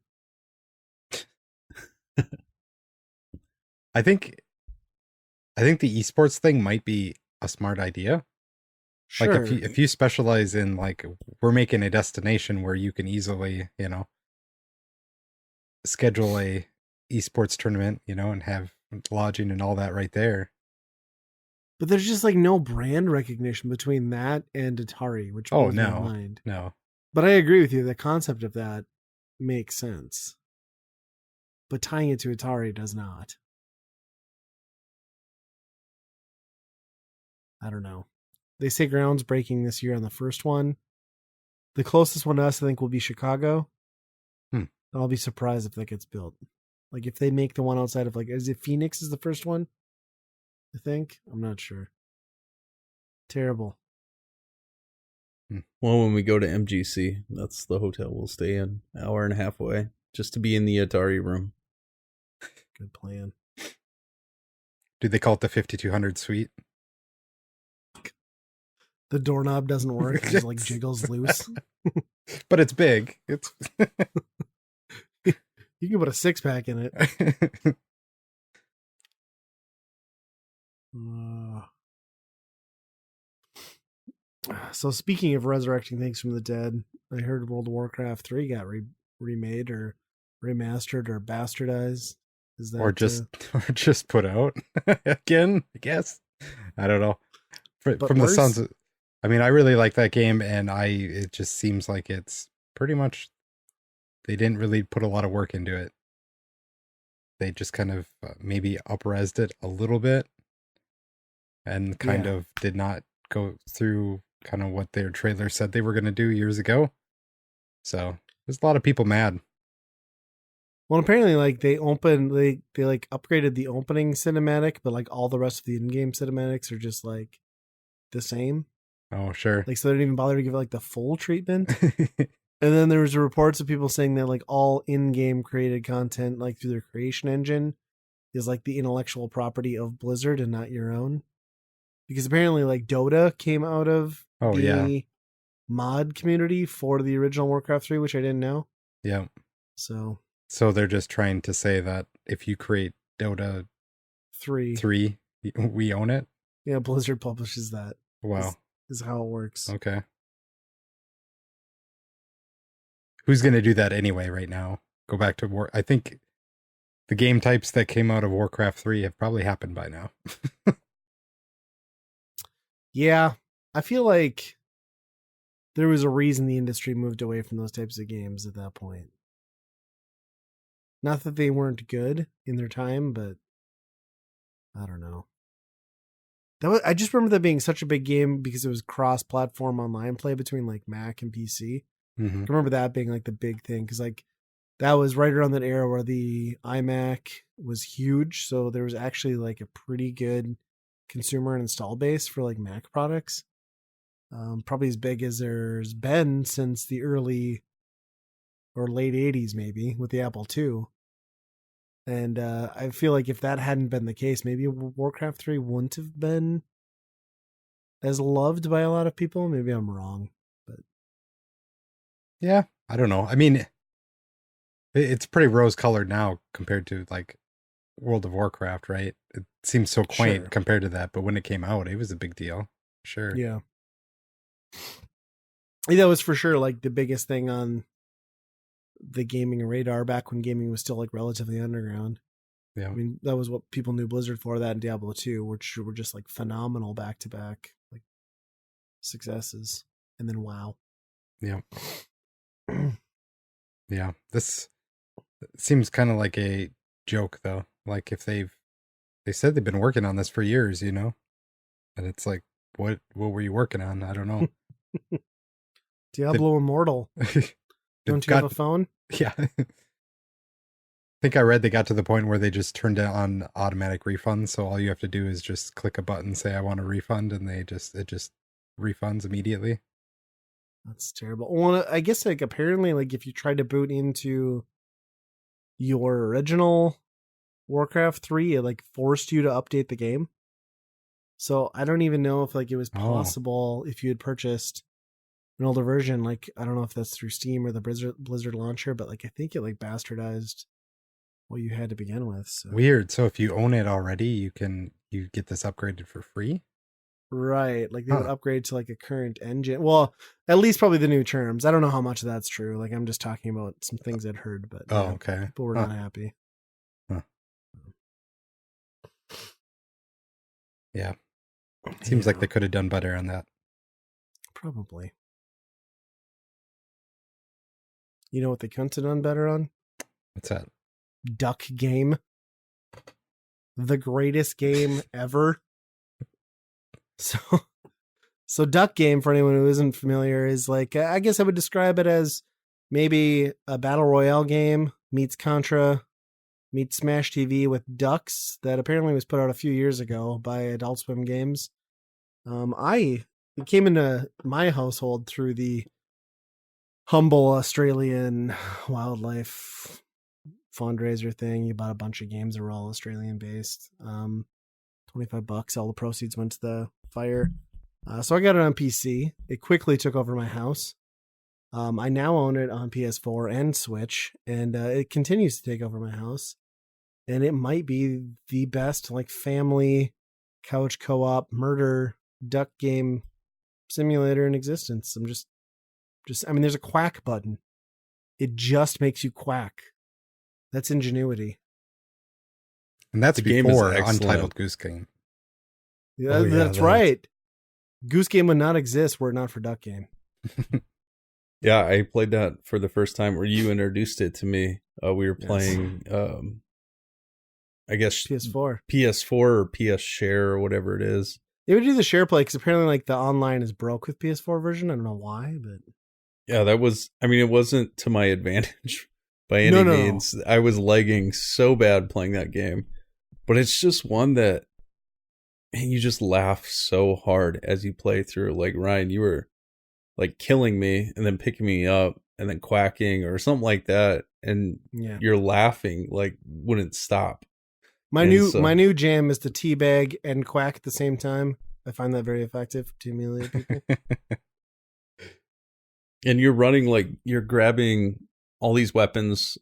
I think the esports thing might be a smart idea. Sure. Like if you specialize in like we're making a destination where you can easily, schedule a esports tournament, and have lodging and all that right there. But there's just like no brand recognition between that and Atari, which Oh blows my no, mind. no. But I agree with you. The concept of that makes sense. But tying it to Atari does not. I don't know. They say ground's breaking this year on the first one. The closest one to us, I think, will be Chicago. I'll be surprised if that gets built. Like if they make the one outside of like, is it Phoenix is the first one? I think. I'm not sure. Terrible. Well, when we go to MGC, that's the hotel we'll stay in, hour and a half away, just to be in the Atari room. Good plan. Do they call it the 5200 suite? The doorknob doesn't work. It just like jiggles loose. But it's big. It's You can put a 6-pack in it. So speaking of resurrecting things from the dead, I heard World of Warcraft 3 got remade or remastered or bastardized. Is that or just put out again, I guess. I don't know. From the sounds of, I mean, I really like that game, and it just seems like it's pretty much, they didn't really put a lot of work into it. They just kind of maybe up-resed it a little bit and kind of did not go through kind of what their trailer said they were going to do years ago. So there's a lot of people mad. Well, apparently, like they like upgraded the opening cinematic, but like all the rest of the in-game cinematics are just like the same. Oh, sure. Like, so they didn't even bother to give it like the full treatment. And then there was reports of people saying that like all in-game created content, like through their creation engine, is like the intellectual property of Blizzard and not your own. Because apparently, like Dota came out of the mod community for the original Warcraft 3, which I didn't know. Yeah. So they're just trying to say that if you create Dota 3, we own it. Yeah, Blizzard publishes that. Wow. Is how it works. Okay. Who's going to do that anyway right now? Go back to war. I think the game types that came out of Warcraft 3 have probably happened by now. Yeah, I feel like there was a reason the industry moved away from those types of games at that point. Not that they weren't good in their time, but I don't know. I just remember that being such a big game because it was cross-platform online play between like Mac and PC. Mm-hmm. I remember that being like the big thing because like that was right around that era where the iMac was huge, so there was actually like a pretty good consumer and install base for like Mac products. Probably as big as there's been since the early or late 80s, maybe with the Apple II. And I feel like if that hadn't been the case, maybe Warcraft 3 wouldn't have been as loved by a lot of people. Maybe I'm wrong, but yeah, I don't know. I mean, it's pretty rose-colored now compared to like World of Warcraft, right? It seems so quaint compared to that, but when it came out, it was a big deal. Sure. Yeah. That was for sure like the biggest thing on the gaming radar back when gaming was still like relatively underground. Yeah. I mean, that was what people knew Blizzard for, that and Diablo 2, which were just like phenomenal back-to-back like successes. And then WoW. Yeah. Yeah. This seems kind of like a joke though. Like if they said they've been working on this for years, you know? And it's like, what were you working on? I don't know. Diablo Immortal. Don't you have a phone? Yeah. I think I read they got to the point where they just turned on automatic refunds. So all you have to do is just click a button, say I want a refund, and it just refunds immediately. That's terrible. Well, I guess like apparently like if you tried to boot into your original Warcraft 3, it like forced you to update the game. So I don't even know if like it was possible if you had purchased an older version. Like I don't know if that's through Steam or the Blizzard launcher, but like I think it like bastardized what you had to begin with. So. Weird. So if you own it already, you get this upgraded for free? Right. Like they would upgrade to like a current engine. Well, at least probably the new terms. I don't know how much of that's true. Like I'm just talking about some things I'd heard, but okay. People were not happy. Huh. Yeah. Seems like Yeah, they could have done better on that. probably. You know what they couldn't have done better on? What's that? Duck Game. The greatest game ever. So Duck Game, for anyone who isn't familiar, is like, I guess I would describe it as maybe a battle royale game meets Contra meets Smash TV with ducks that apparently was put out a few years ago by Adult Swim Games. It came into my household through the humble Australian wildlife fundraiser thing. You bought a bunch of games that were all Australian based. $25. All the proceeds went to the fire. So I got it on PC. It quickly took over my house. I now own it on PS4 and Switch, and it continues to take over my house. And it might be the best like family couch co-op murder duck game simulator in existence. I mean, there's a quack button. It just makes you quack. That's ingenuity. And that's The game is before excellent. Untitled Goose Game. Yeah, Oh, yeah, that's that. right. Goose Game would not exist were it not for Duck Game. Yeah, I played that for the first time, or you introduced it to me. We were Yes. playing, I guess PS4. PS4 or PS Share or whatever it is. They would do the share play because apparently like the online is broke with PS4 version. I don't know why, but Yeah, that was. I mean, it wasn't to my advantage by any No, no. means. I was lagging so bad playing that game, but it's just one that, man, you just laugh so hard as you play through. Like Ryan, you were like killing me and then picking me up and then quacking or something like that, and yeah. you're laughing like wouldn't stop. My And new so- my new jam is to teabag and quack at the same time. I find that very effective to humiliate people. And you're running like you're grabbing all these weapons.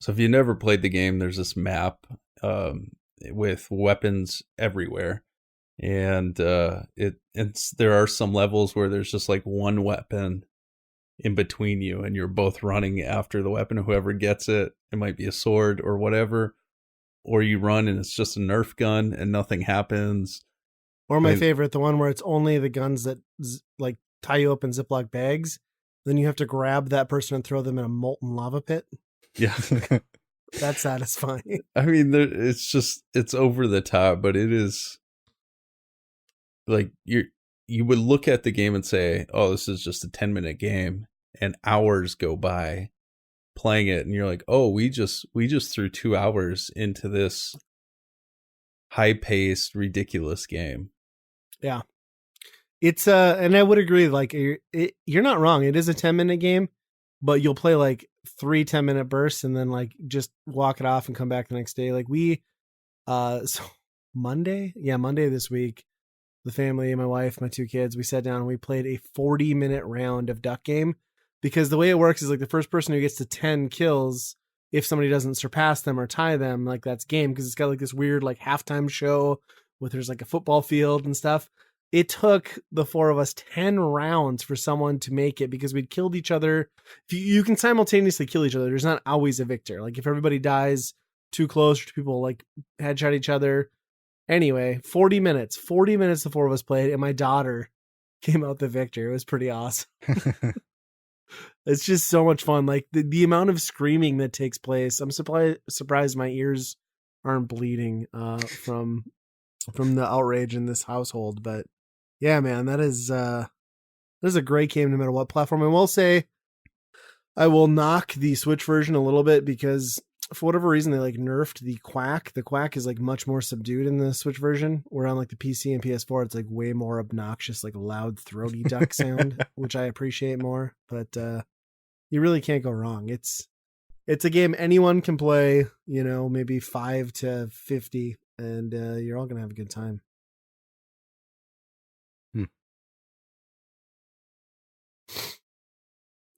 So if you never played the game, there's this map with weapons everywhere, and there are some levels where there's just like one weapon in between you, and you're both running after the weapon. Whoever gets it, it might be a sword or whatever, or you run and it's just a Nerf gun and nothing happens. Or my I mean- favorite, the one where it's only the guns that like tie you up in Ziploc bags. Then you have to grab that person and throw them in a molten lava pit. Yeah. That's satisfying. I mean, it's over the top, but it is like you would look at the game and say, "Oh, this is just a 10-minute game," and hours go by playing it, and you're like, "Oh, we just threw 2 hours into this high-paced, ridiculous game." Yeah. It's and I would agree, like you're not wrong. It is a 10-minute game, but you'll play like 3 10-minute bursts and then like just walk it off and come back the next day. Like we so Monday this week, the family, my wife, my 2 kids, we sat down and we played a 40-minute round of Duck Game, because the way it works is like the first person who gets to 10 kills, if somebody doesn't surpass them or tie them, like that's game, because it's got like this weird like halftime show where there's like a football field and stuff. It took the 4 of us 10 rounds for someone to make it, because we'd killed each other. If you can simultaneously kill each other, there's not always a victor. Like if everybody dies too close, or people like headshot each other. Anyway, 40 minutes the 4 of us played, and my daughter came out the victor. It was pretty awesome. It's just so much fun. Like the amount of screaming that takes place. I'm surprised my ears aren't bleeding from the outrage in this household. But yeah, man, that is a great game no matter what platform. I will say I will knock the Switch version a little bit, because for whatever reason they like nerfed the quack. The quack is like much more subdued in the Switch version, where on like the PC and PS4 it's like way more obnoxious, like loud throaty duck sound, which I appreciate more. But you really can't go wrong. It's a game anyone can play, maybe 5 to 50, and you're all gonna have a good time.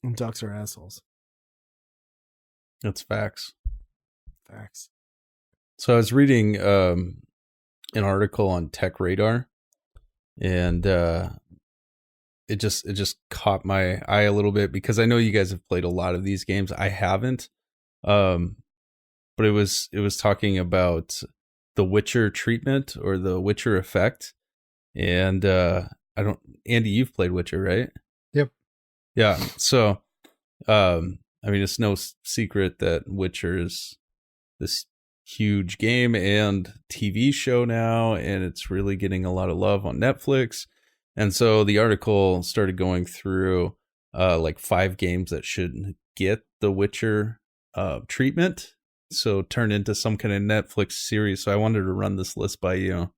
And ducks are assholes. That's facts. Facts. So I was reading an article on Tech Radar, and it just caught my eye a little bit, because I know you guys have played a lot of these games. I haven't, but it was talking about the Witcher treatment, or the Witcher effect, And I don't, Andy, you've played Witcher, right? Yep. Yeah. So, I mean, it's no secret that Witcher is this huge game and TV show now, and it's really getting a lot of love on Netflix. And so the article started going through like 5 games that should get the Witcher treatment, so turn into some kind of Netflix series. So I wanted to run this list by you,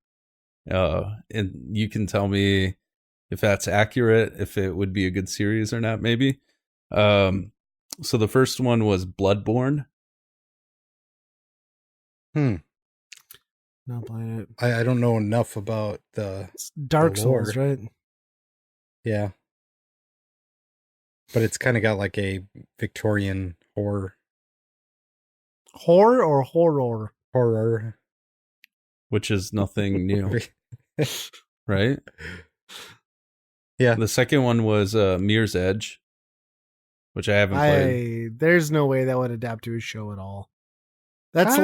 and you can tell me if that's accurate, if it would be a good series or not, maybe. So the first one was Bloodborne. Not playing it. I don't know enough about It's Dark the lore. Souls, right? Yeah. But it's kind of got like a Victorian horror. Horror or horror? Horror. Which is nothing new, right? Yeah. The second one was Mirror's Edge, which I haven't played. There's no way that would adapt to a show at all. That's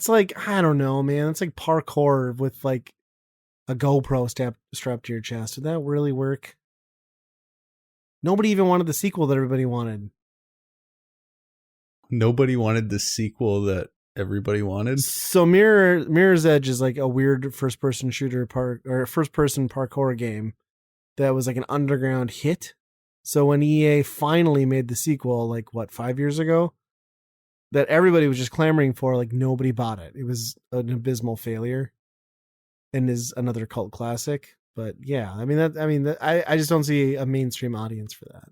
like I don't know, man. It's like parkour with like a GoPro strapped to your chest. Would that really work? Nobody even wanted the sequel that everybody wanted. Nobody wanted the sequel that everybody wanted. So Mirror's Edge is like a weird first-person shooter first-person parkour game that was like an underground hit. So when EA finally made the sequel, like 5 years ago, that everybody was just clamoring for, like nobody bought it. It was an abysmal failure, and is another cult classic. But yeah, I just don't see a mainstream audience for that.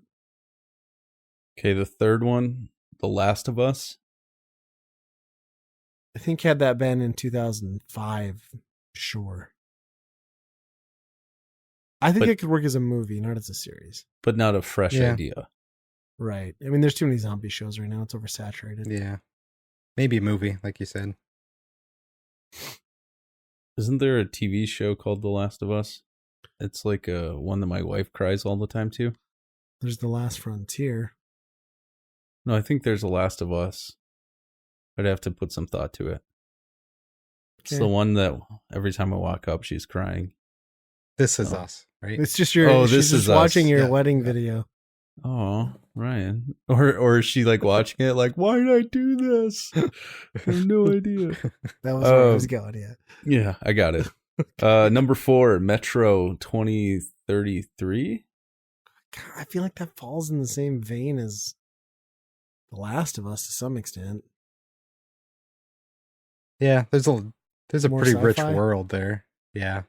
Okay, the third one, The Last of Us. I think had that been in 2005, sure. I think it could work as a movie, not as a series. But not a fresh idea. Right. I mean, there's too many zombie shows right now. It's oversaturated. Yeah. Maybe a movie, like you said. Isn't there a TV show called The Last of Us? It's like one that my wife cries all the time to. There's The Last Frontier. No, I think there's The Last of Us. I'd have to put some thought to it. It's the one that every time I walk up, she's crying. This Is Us, right? It's just she's just watching your wedding video. Oh, Ryan. Or is she like watching it like, why did I do this? I have no idea. That was where I was going, yeah. Yeah, I got it. Number 4, Metro 2033. God, I feel like that falls in the same vein as The Last of Us to some extent. Yeah, there's a More pretty rich sci-fi? world there. Yeah.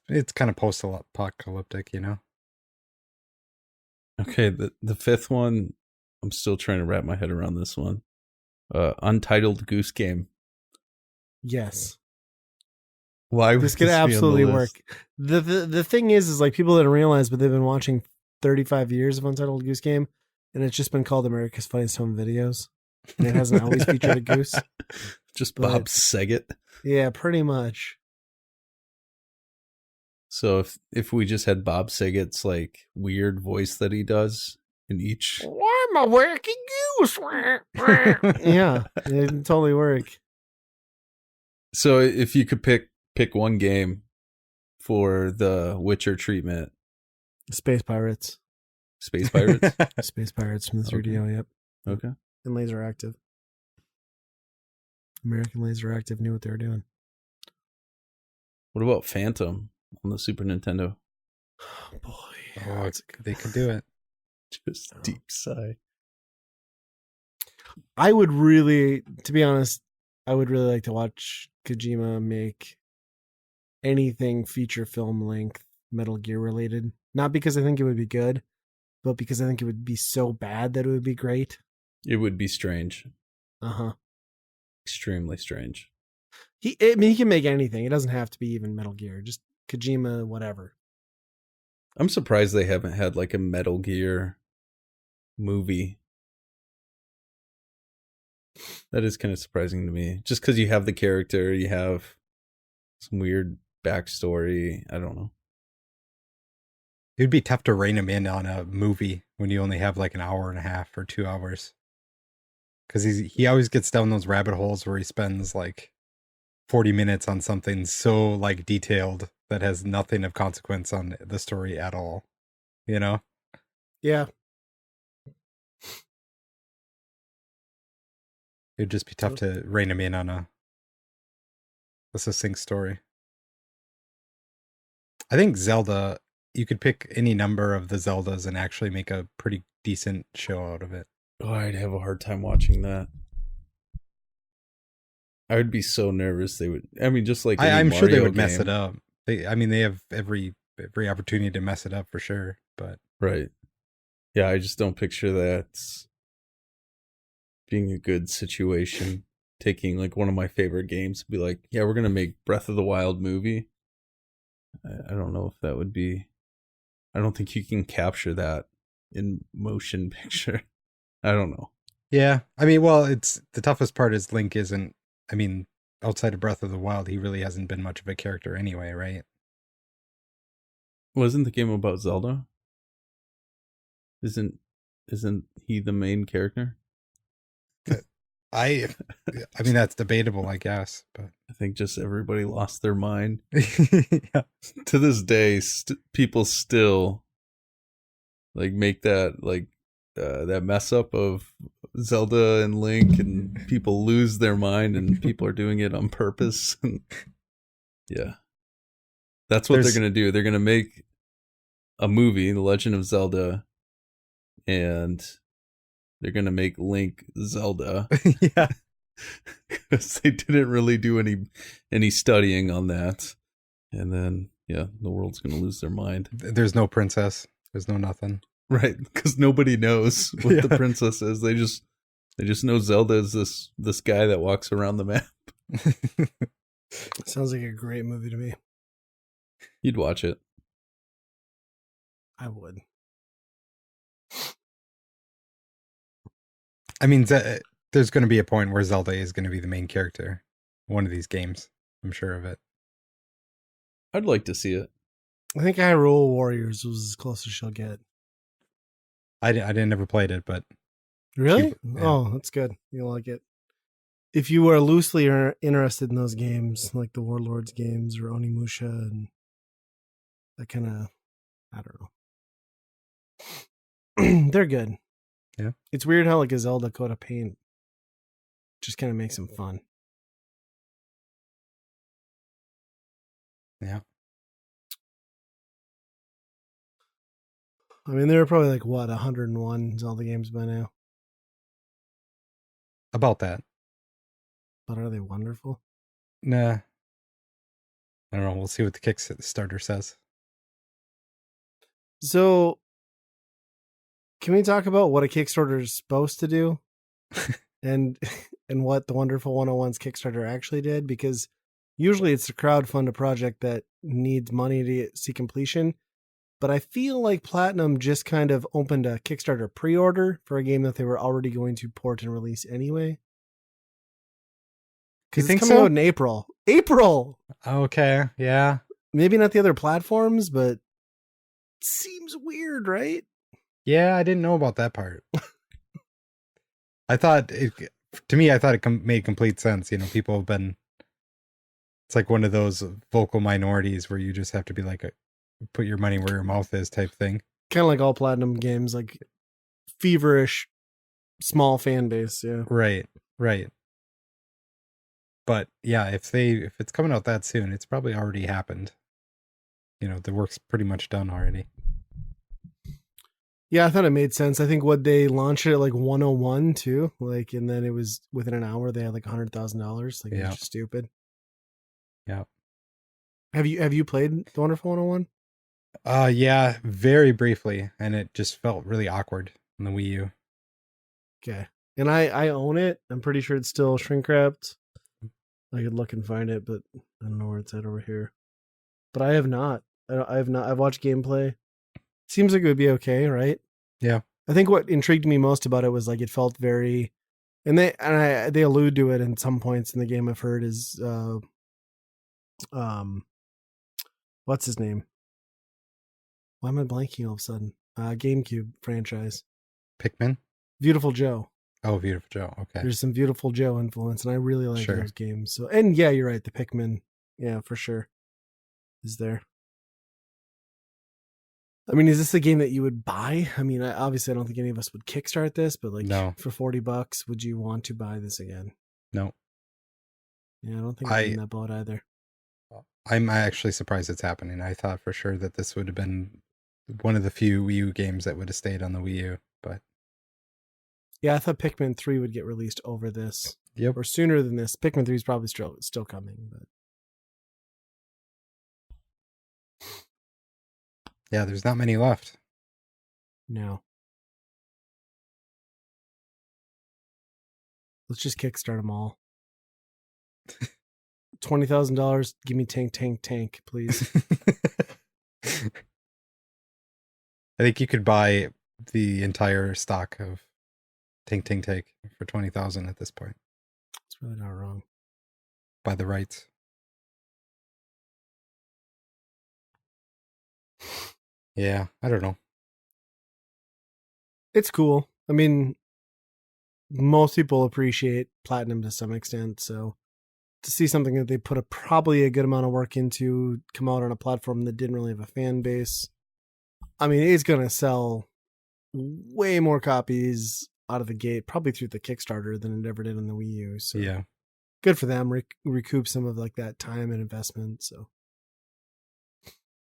It's kind of post-apocalyptic, you know? Okay, the fifth one, I'm still trying to wrap my head around this one. Untitled Goose Game. Yes. Why would This could be on the absolutely list? work. The thing is like people didn't realize, but they've been watching 35 years of Untitled Goose Game, and it's just been called America's Funniest Home Videos. And it hasn't always featured a goose. Just But- Bob Saget. Yeah, pretty much. So if we just had Bob Saget's like weird voice that he does in each. I'm a working goose. Yeah, it totally work. So if you could pick one game for the Witcher treatment, Space Pirates. Space Pirates. Space Pirates from the 3DO, yep. Okay. And Laser Active. American Laser Active knew what they were doing. What about Phantom on the Super Nintendo? Oh, boy. Oh, That's a good they could do it. Just deep sigh. I would really, to be honest, I would really like to watch Kojima make anything feature film length Metal Gear related. Not because I think it would be good, but because I think it would be so bad that it would be great. It would be strange. Uh-huh. Extremely strange. He can make anything. It doesn't have to be even Metal Gear. Just Kojima, whatever. I'm surprised they haven't had like a Metal Gear movie. That is kind of surprising to me. Just because you have the character, you have some weird backstory. I don't know. It'd be tough to rein him in on a movie when you only have like an hour and a half or 2 hours. Because he always gets down those rabbit holes where he spends like 40 minutes on something so like detailed that has nothing of consequence on the story at all, you know? Yeah. It'd just be tough to rein him in on a succinct story. I think Zelda, you could pick any number of the Zeldas and actually make a pretty decent show out of it. Oh, I'd have a hard time watching that. I would be so nervous. They would. I mean, just like I'm sure they Mario would mess game. it up. They have every opportunity to mess it up for sure. But Right. Yeah, I just don't picture that being a good situation. Taking like one of my favorite games, be like, yeah, we're gonna make Breath of the Wild movie. I don't know if that would be. I don't think you can capture that in motion picture. I don't know. yeah, I mean, well, it's the toughest part is Link isn't. I mean, outside of Breath of the Wild, he really hasn't been much of a character anyway, right? Wasn't the game about Zelda? Isn't he the main character? I mean, that's debatable, I guess, but I think just everybody lost their mind. yeah. To this day, people still like make that like that mess up of Zelda and Link, and people lose their mind, and people are doing it on purpose. Yeah, that's what they're gonna do. They're gonna make a movie, The Legend of Zelda, and they're gonna make Link Zelda. Yeah, because they didn't really do any studying on that, and then yeah, the world's gonna lose their mind. There's no princess. There's no nothing. Right, because nobody knows what the princess is. They just know Zelda is this guy that walks around the map. Sounds like a great movie to me. You'd watch it. I would. I mean, there's going to be a point where Zelda is going to be the main character. One of these games. I'm sure of it. I'd like to see it. I think Hyrule Warriors was as close as she'll get. I never played it, but... Really? Yeah. Oh, that's good. You'll like it. If you are loosely interested in those games, like the Warlords games or Onimusha and that kind of, I don't know. They're good. Yeah. It's weird how like a Zelda coat of paint just kind of makes them fun. Yeah. I mean, there are probably like, 101 Zelda games by now. About that. But are they wonderful? Nah. I don't know. We'll see what the Kickstarter says. So, can we talk about what a Kickstarter is supposed to do? and what the Wonderful 101's Kickstarter actually did? Because usually it's to crowdfund a project that needs money to see completion. But I feel like Platinum just kind of opened a Kickstarter pre-order for a game that they were already going to port and release anyway. Because it's coming out in April. April! Okay, yeah. Maybe not the other platforms, but it seems weird, right? Yeah, I didn't know about that part. I thought it made complete sense. You know, people have been... It's like one of those vocal minorities where you just have to be like put your money where your mouth is type thing. Kind of like all Platinum games, like feverish, small fan base. Yeah. Right. But yeah, if it's coming out that soon, it's probably already happened. You know, the work's pretty much done already. Yeah, I thought it made sense. I think what they launched it at like 101 too, like, and then it was within an hour they had like $100,000. Like, it's just stupid. Yeah. Have you played the Wonderful 101? Yeah, very briefly, and it just felt really awkward on the Wii U. Okay. And I own it. I'm pretty sure it's still shrink wrapped. I could look and find it, but I don't know where it's at over here. But I have not. I've watched gameplay. Seems like it would be okay, right? Yeah. I think what intrigued me most about it was like it felt very, and they allude to it in some points in the game. I've heard is what's his name? Why am I blanking all of a sudden? GameCube franchise. Pikmin? Beautiful Joe. Oh, Beautiful Joe. Okay. There's some Beautiful Joe influence, and I really like Sure. those games. So, and yeah, you're right. The Pikmin, yeah, for sure, is there. I mean, is this a game that you would buy? I mean, obviously, I don't think any of us would kickstart this, but like, No. for $40, would you want to buy this again? No. Yeah, I don't think I'm in that boat either. I'm actually surprised it's happening. I thought for sure that this would have been one of the few Wii U games that would have stayed on the Wii U, but yeah, I thought Pikmin 3 would get released over this. Yep. Or sooner than this. Pikmin 3 is probably still coming, but yeah, there's not many left. no. Let's just kickstart them all. $20,000. Give me tank, please. I think you could buy the entire stock of Tank for 20,000 at this point. It's really not wrong. By the rights. Yeah, I don't know. It's cool. I mean, most people appreciate Platinum to some extent, so to see something that they put probably a good amount of work into come out on a platform that didn't really have a fan base, I mean, it's going to sell way more copies out of the gate, probably through the Kickstarter, than it ever did on the Wii U. So yeah, good for them. Recoup some of like that time and investment. So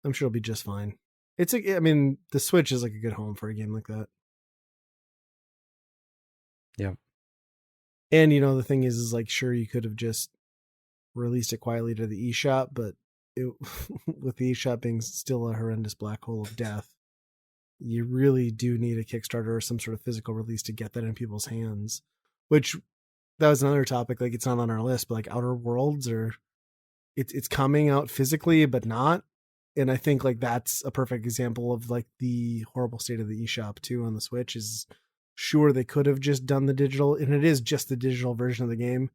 I'm sure it'll be just fine. I mean, the Switch is like a good home for a game like that. Yeah. And the thing is like, sure, you could have just released it quietly to the eShop, but with the eShop being still a horrendous black hole of death, you really do need a Kickstarter or some sort of physical release to get that in people's hands, which that was another topic. Like, it's not on our list, but like Outer Worlds, or it's coming out physically, but not. And I think like that's a perfect example of like the horrible state of the eShop too on the Switch. Is sure, they could have just done the digital, and it is just the digital version of the game,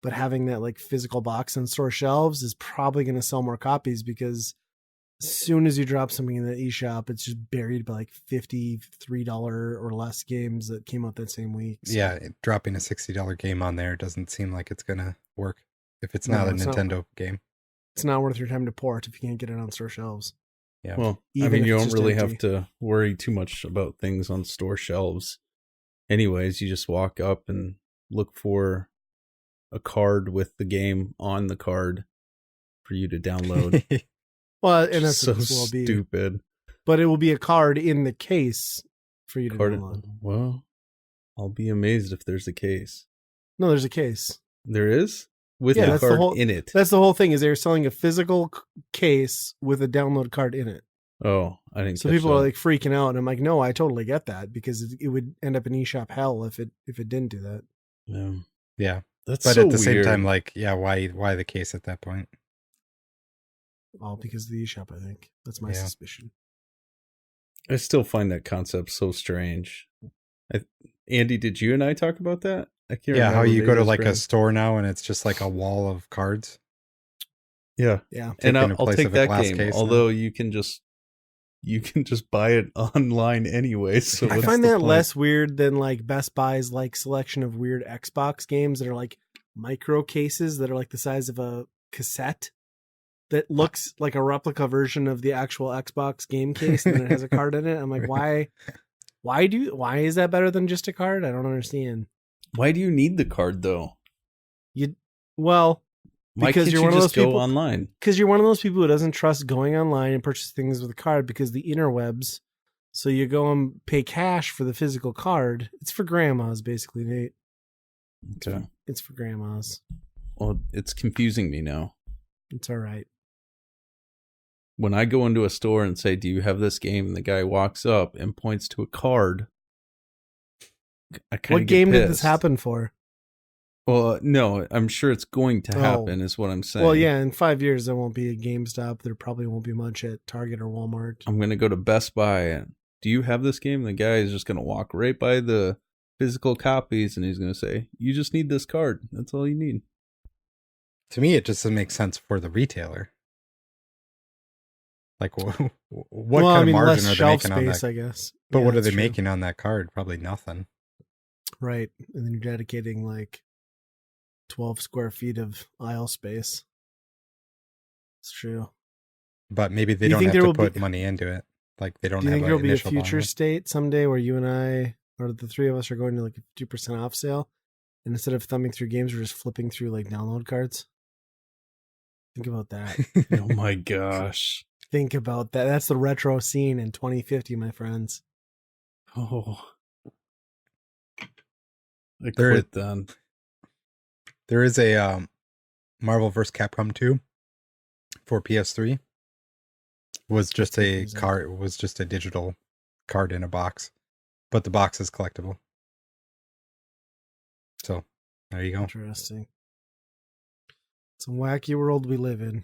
but having that like physical box on store shelves is probably going to sell more copies, because as soon as you drop something in the eShop, it's just buried by like $53 or less games that came out that same week. So. Yeah, dropping a $60 game on there doesn't seem like it's going to work if it's not a Nintendo game. It's not worth your time to port if you can't get it on store shelves. Yeah. Well, I mean, you don't really have to worry too much about things on store shelves. Anyways, you just walk up and look for a card with the game on the card for you to download. Well, and that's so what this will be. Stupid. But it will be a card in the case for you to download. Well, I'll be amazed if there's a case. No, there's a case. There is? With the card in it. That's the whole thing, is they're selling a physical case with a download card in it. Oh, I didn't. So people are like freaking out, and I'm like, no, I totally get that, because it would end up in eShop hell if it didn't do that. Yeah. That's but so at the weird. same time, like, yeah, why the case at that point? All because of the eShop, I think. That's my suspicion. I still find that concept so strange. Andy, did you and I talk about that? I can't remember. How you go to like a store now and it's just like a wall of cards. Yeah. And I'll take that game. Although you can just buy it online anyway. So I find that less weird than like Best Buy's like selection of weird Xbox games that are like micro cases that are like the size of a cassette that looks like a replica version of the actual Xbox game case, and then it has a card in it. I'm like, why is that better than just a card? I don't understand. Why do you need the card though? Because you're one of those people online. Because you're one of those people who doesn't trust going online and purchase things with a card because the interwebs. So you go and pay cash for the physical card. It's for grandmas, basically, Nate. Okay. It's for grandmas. Well, it's confusing me now. It's all right. When I go into a store and say, "Do you have this game?" and the guy walks up and points to a card, I kind of What game did this happen for? Well, no, I'm sure it's going to happen, is what I'm saying. Well, yeah, in 5 years, there won't be a GameStop. There probably won't be much at Target or Walmart. I'm going to go to Best Buy and, "Do you have this game?" And the guy is just going to walk right by the physical copies and he's going to say, "You just need this card. That's all you need." To me, it just doesn't make sense for the retailer. Like, what kind of margin are they making on that? I guess. But what are they making on that card? Probably nothing. Right. And then you're dedicating like 12 square feet of aisle space. It's true. But maybe they Do you don't think have there to will put be- money into it. Like they don't Do you have think an there'll be a initial future bond. state someday where you and I, or the three of us, are going to like a 50% off sale? And instead of thumbing through games, we're just flipping through like download cards? Think about that. Oh my gosh. Think about that. That's the retro scene in 2050, my friends. Oh. I There- quit then. There is a Marvel vs. Capcom 2 for PS3. Was just a confusing. card. Was just a digital card in a box, but the box is collectible. So there you go. Interesting. It's a wacky world we live in.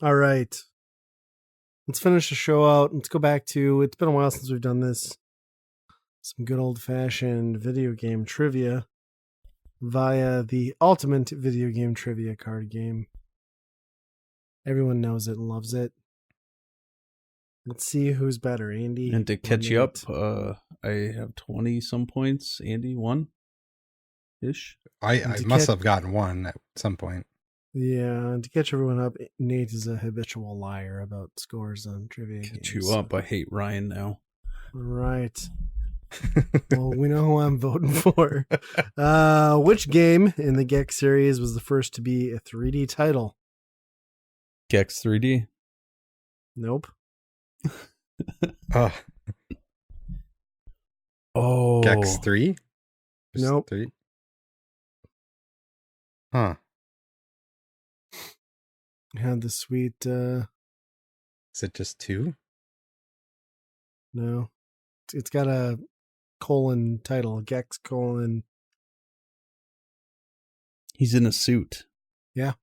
All right. Let's finish the show out. Let's go back to, it's been a while since we've done this. Some good old fashioned video game trivia via the ultimate video game trivia card game. Everyone knows it and loves it. Let's see who's better, Andy. And to or catch you up, Nate. I have 20 some points. Andy, 1-ish. I To must get- have gotten one at some point. Yeah, and to catch everyone up, Nate is a habitual liar about scores on trivia Catch games. you up. I hate Ryan now. Right. Well, we know who I'm voting for. Which game in the Gex series was the first to be a 3D title? Gex 3D. Nope. Oh, Oh. Gex 3? Just Nope. 3? Huh. It had the sweet, Is it just 2? no. It's got a colon title, Gex colon. He's in a suit. Yeah.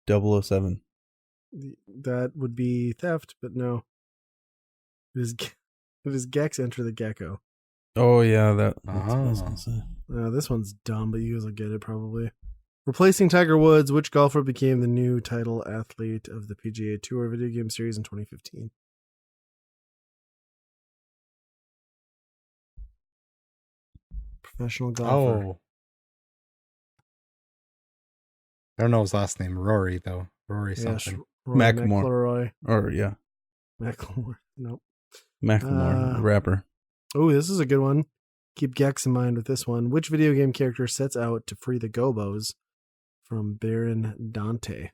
007. That would be theft, but no. It is Gex Enter the Gecko. Oh, yeah. That's what I was Oh. gonna say. This one's dumb, but you guys will get it probably. Replacing Tiger Woods, which golfer became the new title athlete of the PGA Tour video game series in 2015? Professional golfer. Oh. I don't know his last name. Rory, though. Rory Yes, something. Rory Macklemore. McIlroy. Or, yeah. Macklemore. Nope. Macklemore, the rapper. Oh, this is a good one. Keep Gex in mind with this one. Which video game character sets out to free the Gobos from Baron Dante?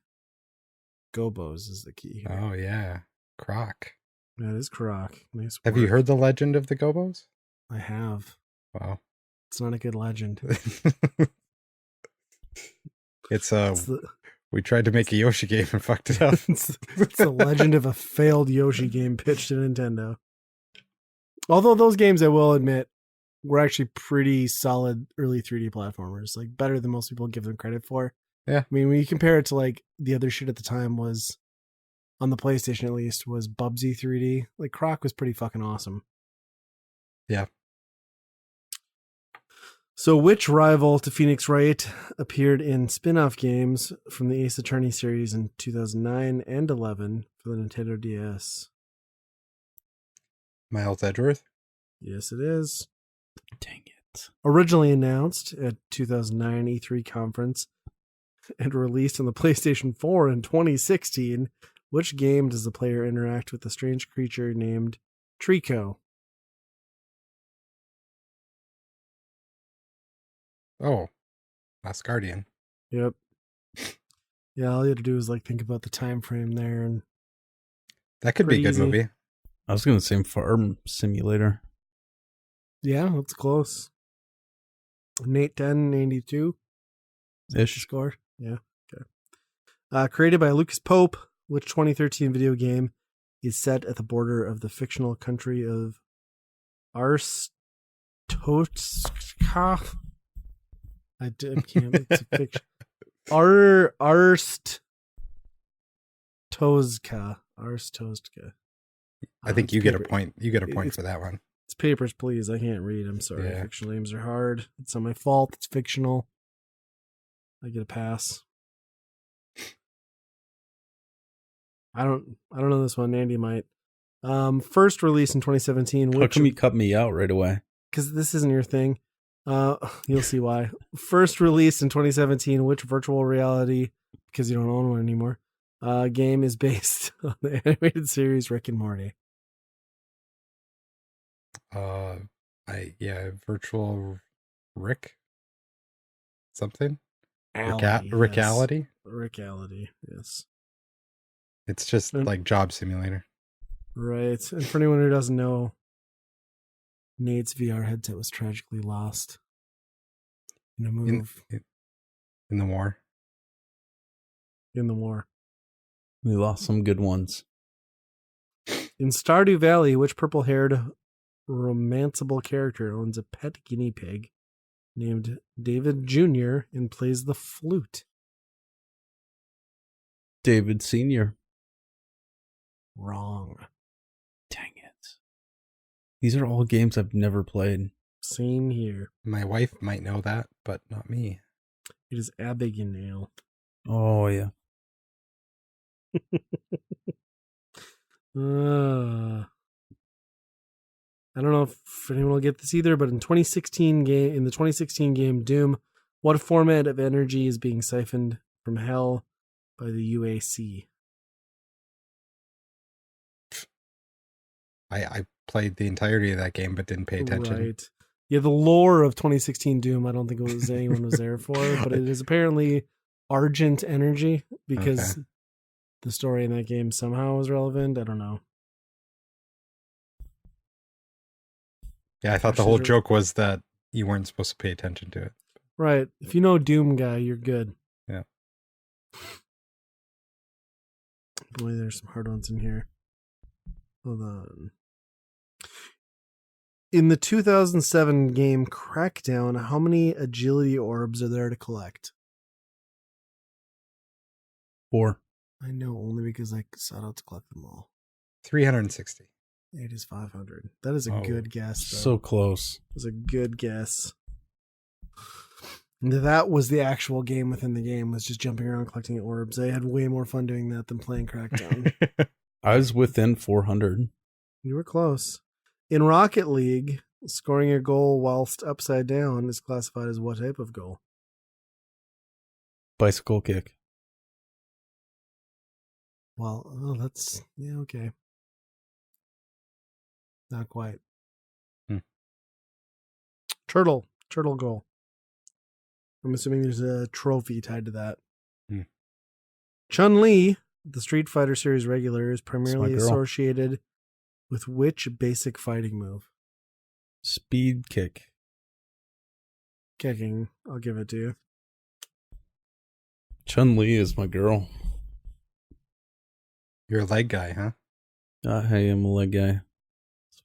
Gobos is the key here. Oh, yeah. Croc. That is Croc. Nice Have you work. heard the legend of the Gobos? I have. Wow. It's not a good legend. It's It's the, we tried to make a Yoshi game and fucked it up. it's the legend of a failed Yoshi game pitched to Nintendo. Although those games, I will admit, were actually pretty solid early 3D platformers. Like better than most people give them credit for. Yeah. I mean, when you compare it to like the other shit at the time was, on the PlayStation at least, was Bubsy 3D. Like Croc was pretty fucking awesome. Yeah. So which rival to Phoenix Wright appeared in spin-off games from the Ace Attorney series in 2009 and 11 for the Nintendo DS? Miles Edgeworth? Yes, it is. Dang it. Originally announced at 2009 E3 conference and released on the PlayStation 4 in 2016, which game does the player interact with a strange creature named Trico? Oh. Last Guardian. Yep. Yeah, all you had to do is like think about the time frame there, and That could be a good Pretty easy. movie. I was going to say Farm Simulator. yeah, that's close. Nate 1092 Ish. score. Yeah. Okay. Created by Lucas Pope, which 2013 video game is set at the border of the fictional country of Arstotzka. I can't. It's a fiction. Arsttozka. Arsttozka. I think you get a paper. point. You get a point for that one. It's Papers, Please. I can't read. I'm sorry. Yeah. Fictional names are hard. It's not my fault. It's fictional. I get a pass. I don't know this one. Andy might. First release in 2017. How come you cut me out right away? Because this isn't your thing. You'll see why. First release in 2017. Which virtual reality, because you don't own one anymore, game is based on the animated series Rick and Morty? Virtual Rick something. Alley, Rickality. Rickality, yes. It's just like Job Simulator. Right. And for anyone who doesn't know, Nate's VR headset was tragically lost in a move In the war. in the war. We lost some good ones. In Stardew Valley, which purple-haired romanceable character owns a pet guinea pig named David Jr. and plays the flute? David Sr. Wrong. Dang it. These are all games I've never played. Same here. My wife might know that, but not me. It is Abigail. Oh, yeah. I don't know if anyone will get this either, but in the 2016 game Doom, what format of energy is being siphoned from hell by the UAC? I played the entirety of that game, but didn't pay attention. Right. Yeah, the lore of 2016 Doom, I don't think it was anyone was there for, but it is apparently Argent Energy because the story in that game somehow was relevant. I don't know. Yeah, I thought the whole joke was that you weren't supposed to pay attention to it. Right. If you know Doom guy, you're good. Yeah. Boy, there's some hard ones in here. Hold on. In the 2007 game Crackdown, how many agility orbs are there to collect? 4. I know only because I sought out to collect them all. 360. It is 500. That is a good guess, though. So close. It was a good guess. And that was the actual game within the game, was just jumping around collecting orbs. I had way more fun doing that than playing Crackdown. I was within 400. You were close. In Rocket League, scoring a goal whilst upside down is classified as what type of goal? Bicycle kick. Well, that's... Yeah, okay. Not quite. Turtle goal. I'm assuming there's a trophy tied to that. Chun-Li, the Street Fighter series regular, is primarily associated with which basic fighting move? Speed kick. Kicking. I'll give it to you. Chun-Li is my girl. You're a leg guy, huh? I am a leg guy.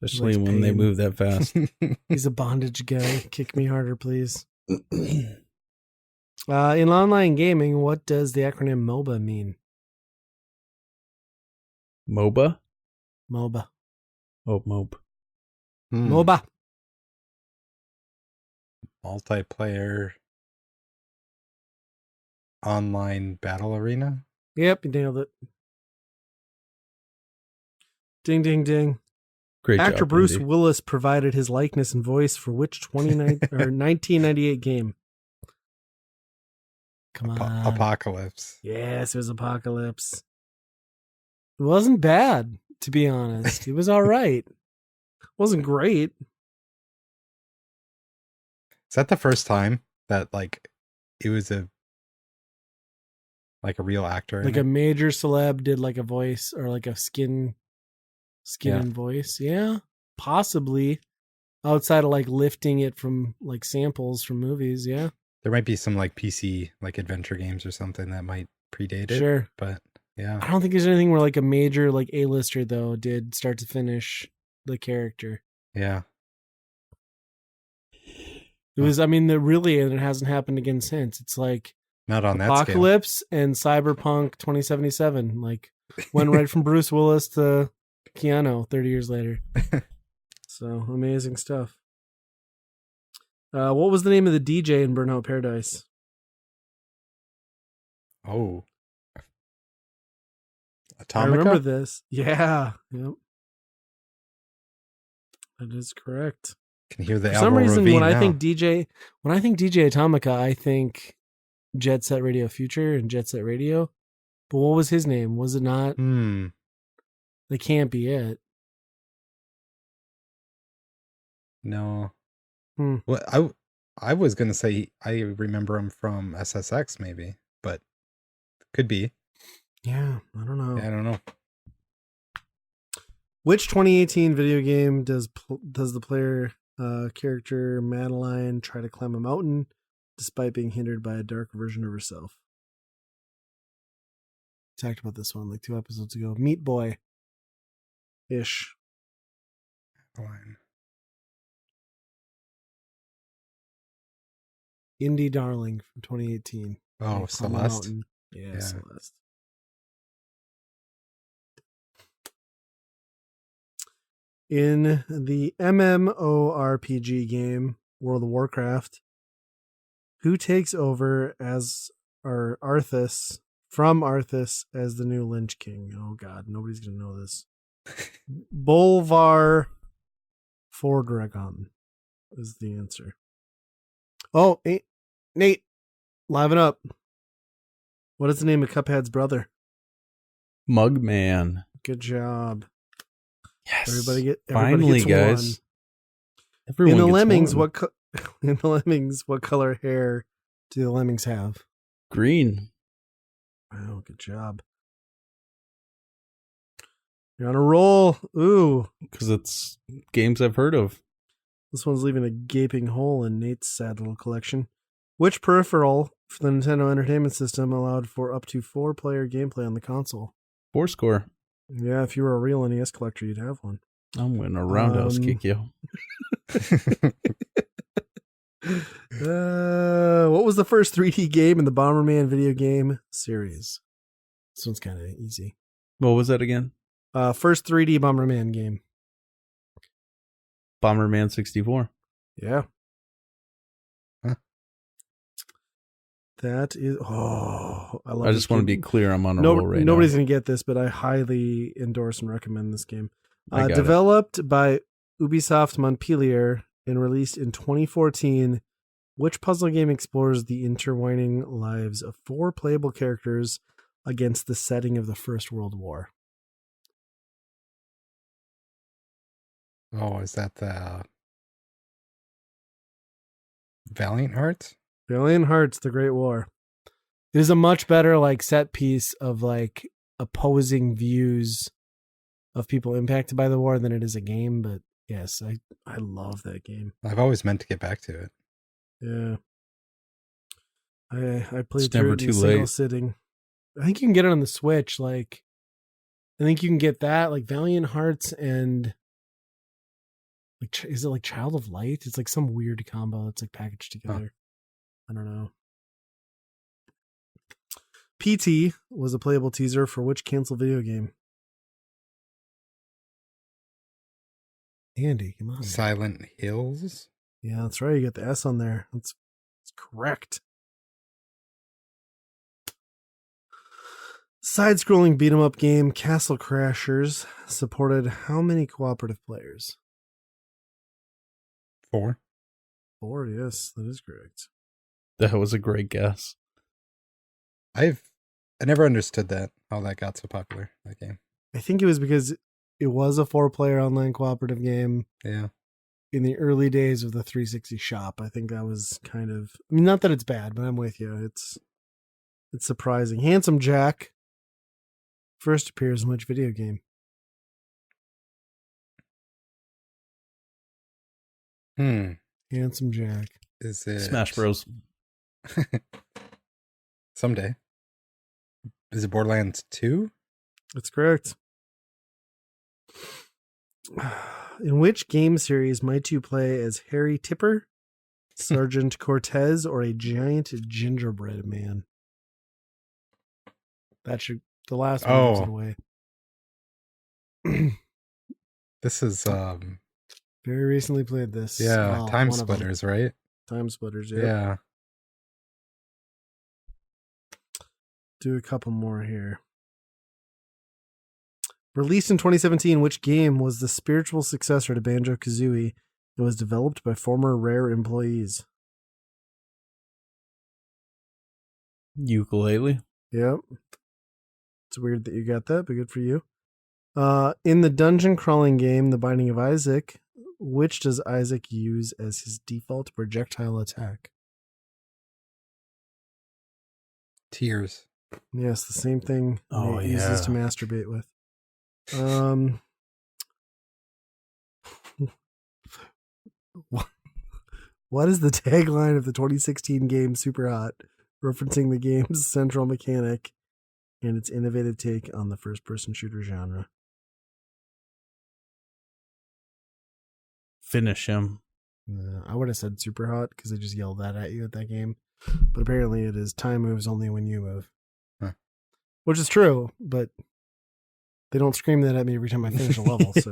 Especially when they move that fast. He's a bondage guy. Kick me harder, please. In online gaming, what does the acronym MOBA mean? MOBA? MOBA. Oh, MOB. MOBA. Multiplayer online battle arena? Yep, you nailed it. Ding, ding, ding. Great Actor job, Bruce Andy. Willis provided his likeness and voice for which 1998 game? Come on. Apocalypse. Yes, it was Apocalypse. It wasn't bad, to be honest. It was all right. It wasn't great. Is that the first time that it was a real actor? Like a major celeb did like a voice or like a skin and voice. Yeah, possibly. Outside of like lifting it from like samples from movies. Yeah. There might be some PC adventure games or something that might predate it. Sure. But yeah. I don't think there's anything where like a major like A-lister though did start to finish the character. Yeah. It was, I mean, really, and it hasn't happened again since. It's like Not on that scale. Apocalypse and Cyberpunk 2077. Like, went right from Bruce Willis to Keanu 30 years later. So, amazing stuff. What was the name of the DJ in Burnout Paradise? Oh. Atomica? I remember this. Yeah. Yep. That is correct. Can hear the For some reason, Ravine when I now. think DJ Atomica, I think Jet Set Radio Future and Jet Set Radio. But what was his name? Was it not? That can't be it. No. Well, I was gonna say I remember him from SSX maybe, but could be. Yeah, I don't know. Yeah, I don't know. Which 2018 video game does the player character Madeline try to climb a mountain despite being hindered by a dark version of herself? Talked about this one like 2 episodes ago. Meat Boy ish. Line. Indie Darling from 2018. Oh, Celeste. Yeah, Celeste. In the MMORPG game World of Warcraft, who takes over as Arthas from Arthas as the new Lynch King? Oh God, nobody's gonna know this. Bolvar Fordragon is the answer. Oh, Nate, liven up. What is the name of Cuphead's brother? Mugman. Good job. Yes. Everybody finally, gets guys. One. Everyone In the gets Lemmings, one. what color hair do the Lemmings have? Green. Wow, good job. You're on a roll. Ooh. Because it's games I've heard of. This one's leaving a gaping hole in Nate's sad little collection. Which peripheral for the Nintendo Entertainment System allowed for up to 4-player gameplay on the console? Fourscore. Yeah, if you were a real NES collector, you'd have one. I'm going to roundhouse kick you. What was the first 3D game in the Bomberman video game series? This one's kind of easy. What was that again? First 3D Bomberman game. Bomberman 64. Yeah. Huh. That is. Oh, I love. I just want to be clear. I'm on a roll right nobody's now. gonna get this, but I highly endorse and recommend this game. I got Developed by Ubisoft Montpellier and released in 2014, which puzzle game explores the intertwining lives of 4 playable characters against the setting of the First World War? Oh, is that the Valiant Hearts? Valiant Hearts: The Great War. It is a much better like set piece of like opposing views of people impacted by the war than it is a game, but yes, I love that game. I've always meant to get back to it. Yeah. I played It's through never it in too a single late. sitting. I think you can get it on the Switch. Like, I think you can get that, like Valiant Hearts and like, is it like Child of Light? It's like some weird combo that's like packaged together. I don't know. PT was a playable teaser for which canceled video game? Andy, come on. Silent Hills? Yeah, that's right. You got the S on there. That's correct. Side-scrolling beat-em-up game Castle Crashers supported how many cooperative players? 4. 4, yes, that is correct. That was a great guess. I never understood that, how that got so popular, that game. I think it was because it was a 4-player online cooperative game Yeah. in the early days of the 360 shop. I think that was kind of, I mean, not that it's bad, but I'm with you. It's surprising. Handsome Jack first appears in which video game? Handsome Jack. Is it Smash Bros. Someday. Is it Borderlands 2? That's correct. In which game series might you play as Harry Tipper Sergeant Cortez or a giant gingerbread man? That should the last one gives it away. This is Very recently played this. yeah, Well, Time one of them. Splitters, right? Time Splitters, yeah. Yeah. Do a couple more here. Released in 2017, which game was the spiritual successor to Banjo-Kazooie and was developed by former Rare employees? Ukulele. Yep. It's weird that you got that, but good for you. In the dungeon crawling game, The Binding of Isaac, which does Isaac use as his default projectile attack? Tears. Yes, the same thing Oh, he uses yeah. to masturbate with. What is the tagline of the 2016 game Super Hot, referencing the game's central mechanic and its innovative take on the first-person shooter genre? Finish him. I would have said Super Hot because I just yelled that at you at that game. But apparently it is time moves only when you move. Huh. Which is true, but they don't scream that at me every time I finish a level, so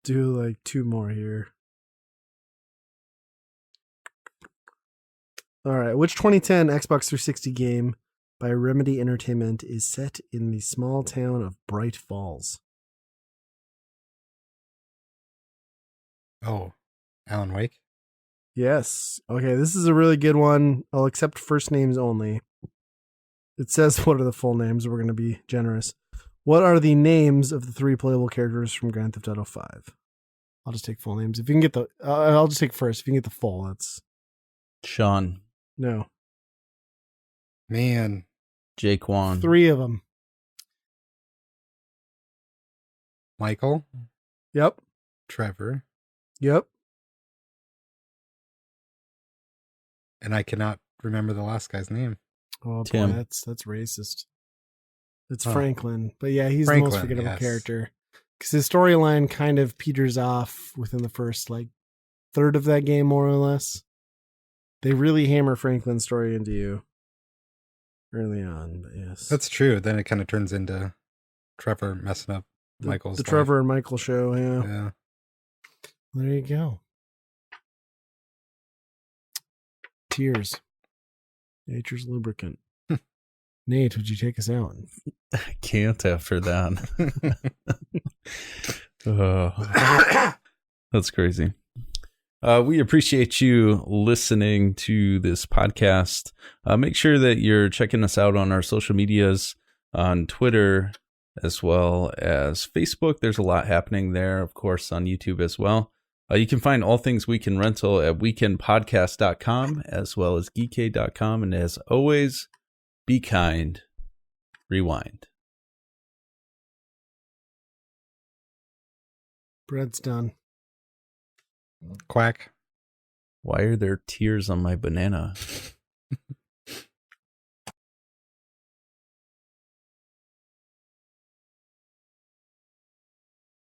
do like two more here. All right, which 2010 Xbox 360 game by Remedy Entertainment is set in the small town of Bright Falls? Oh, Alan Wake. Yes. Okay, this is a really good one. I'll accept first names only. It says what are the full names. We're going to be generous. What are the names of the three playable characters from Grand Theft Auto 5? I'll just take full names. If you can get the, I'll just take first. If you can get the full, that's Sean. no. Man. Jake Wan. Three of them. Michael. Yep. Trevor. Yep. And I cannot remember the last guy's name. Oh Tim. boy, that's racist. It's Oh. Franklin, but yeah, he's the Franklin, most forgettable yes. character because his storyline kind of peters off within the first like third of that game, more or less. They really hammer Franklin's story into you early on, but yes, That's true. Then it kind of turns into Trevor messing up Michael's the life. Trevor and Michael show. Yeah, Yeah. there you go. Tears, nature's lubricant. Nate, would you take us out? I can't after that. Oh, that's crazy. We appreciate you listening to this podcast. Make sure that you're checking us out on our social medias, on Twitter as well as Facebook. There's a lot happening there, of course, on YouTube as well. You can find all things Weekend Rental at weekendpodcast.com as well as geekade.com. And as always, be kind. Rewind. Bread's done. Quack. Why are there tears on my banana?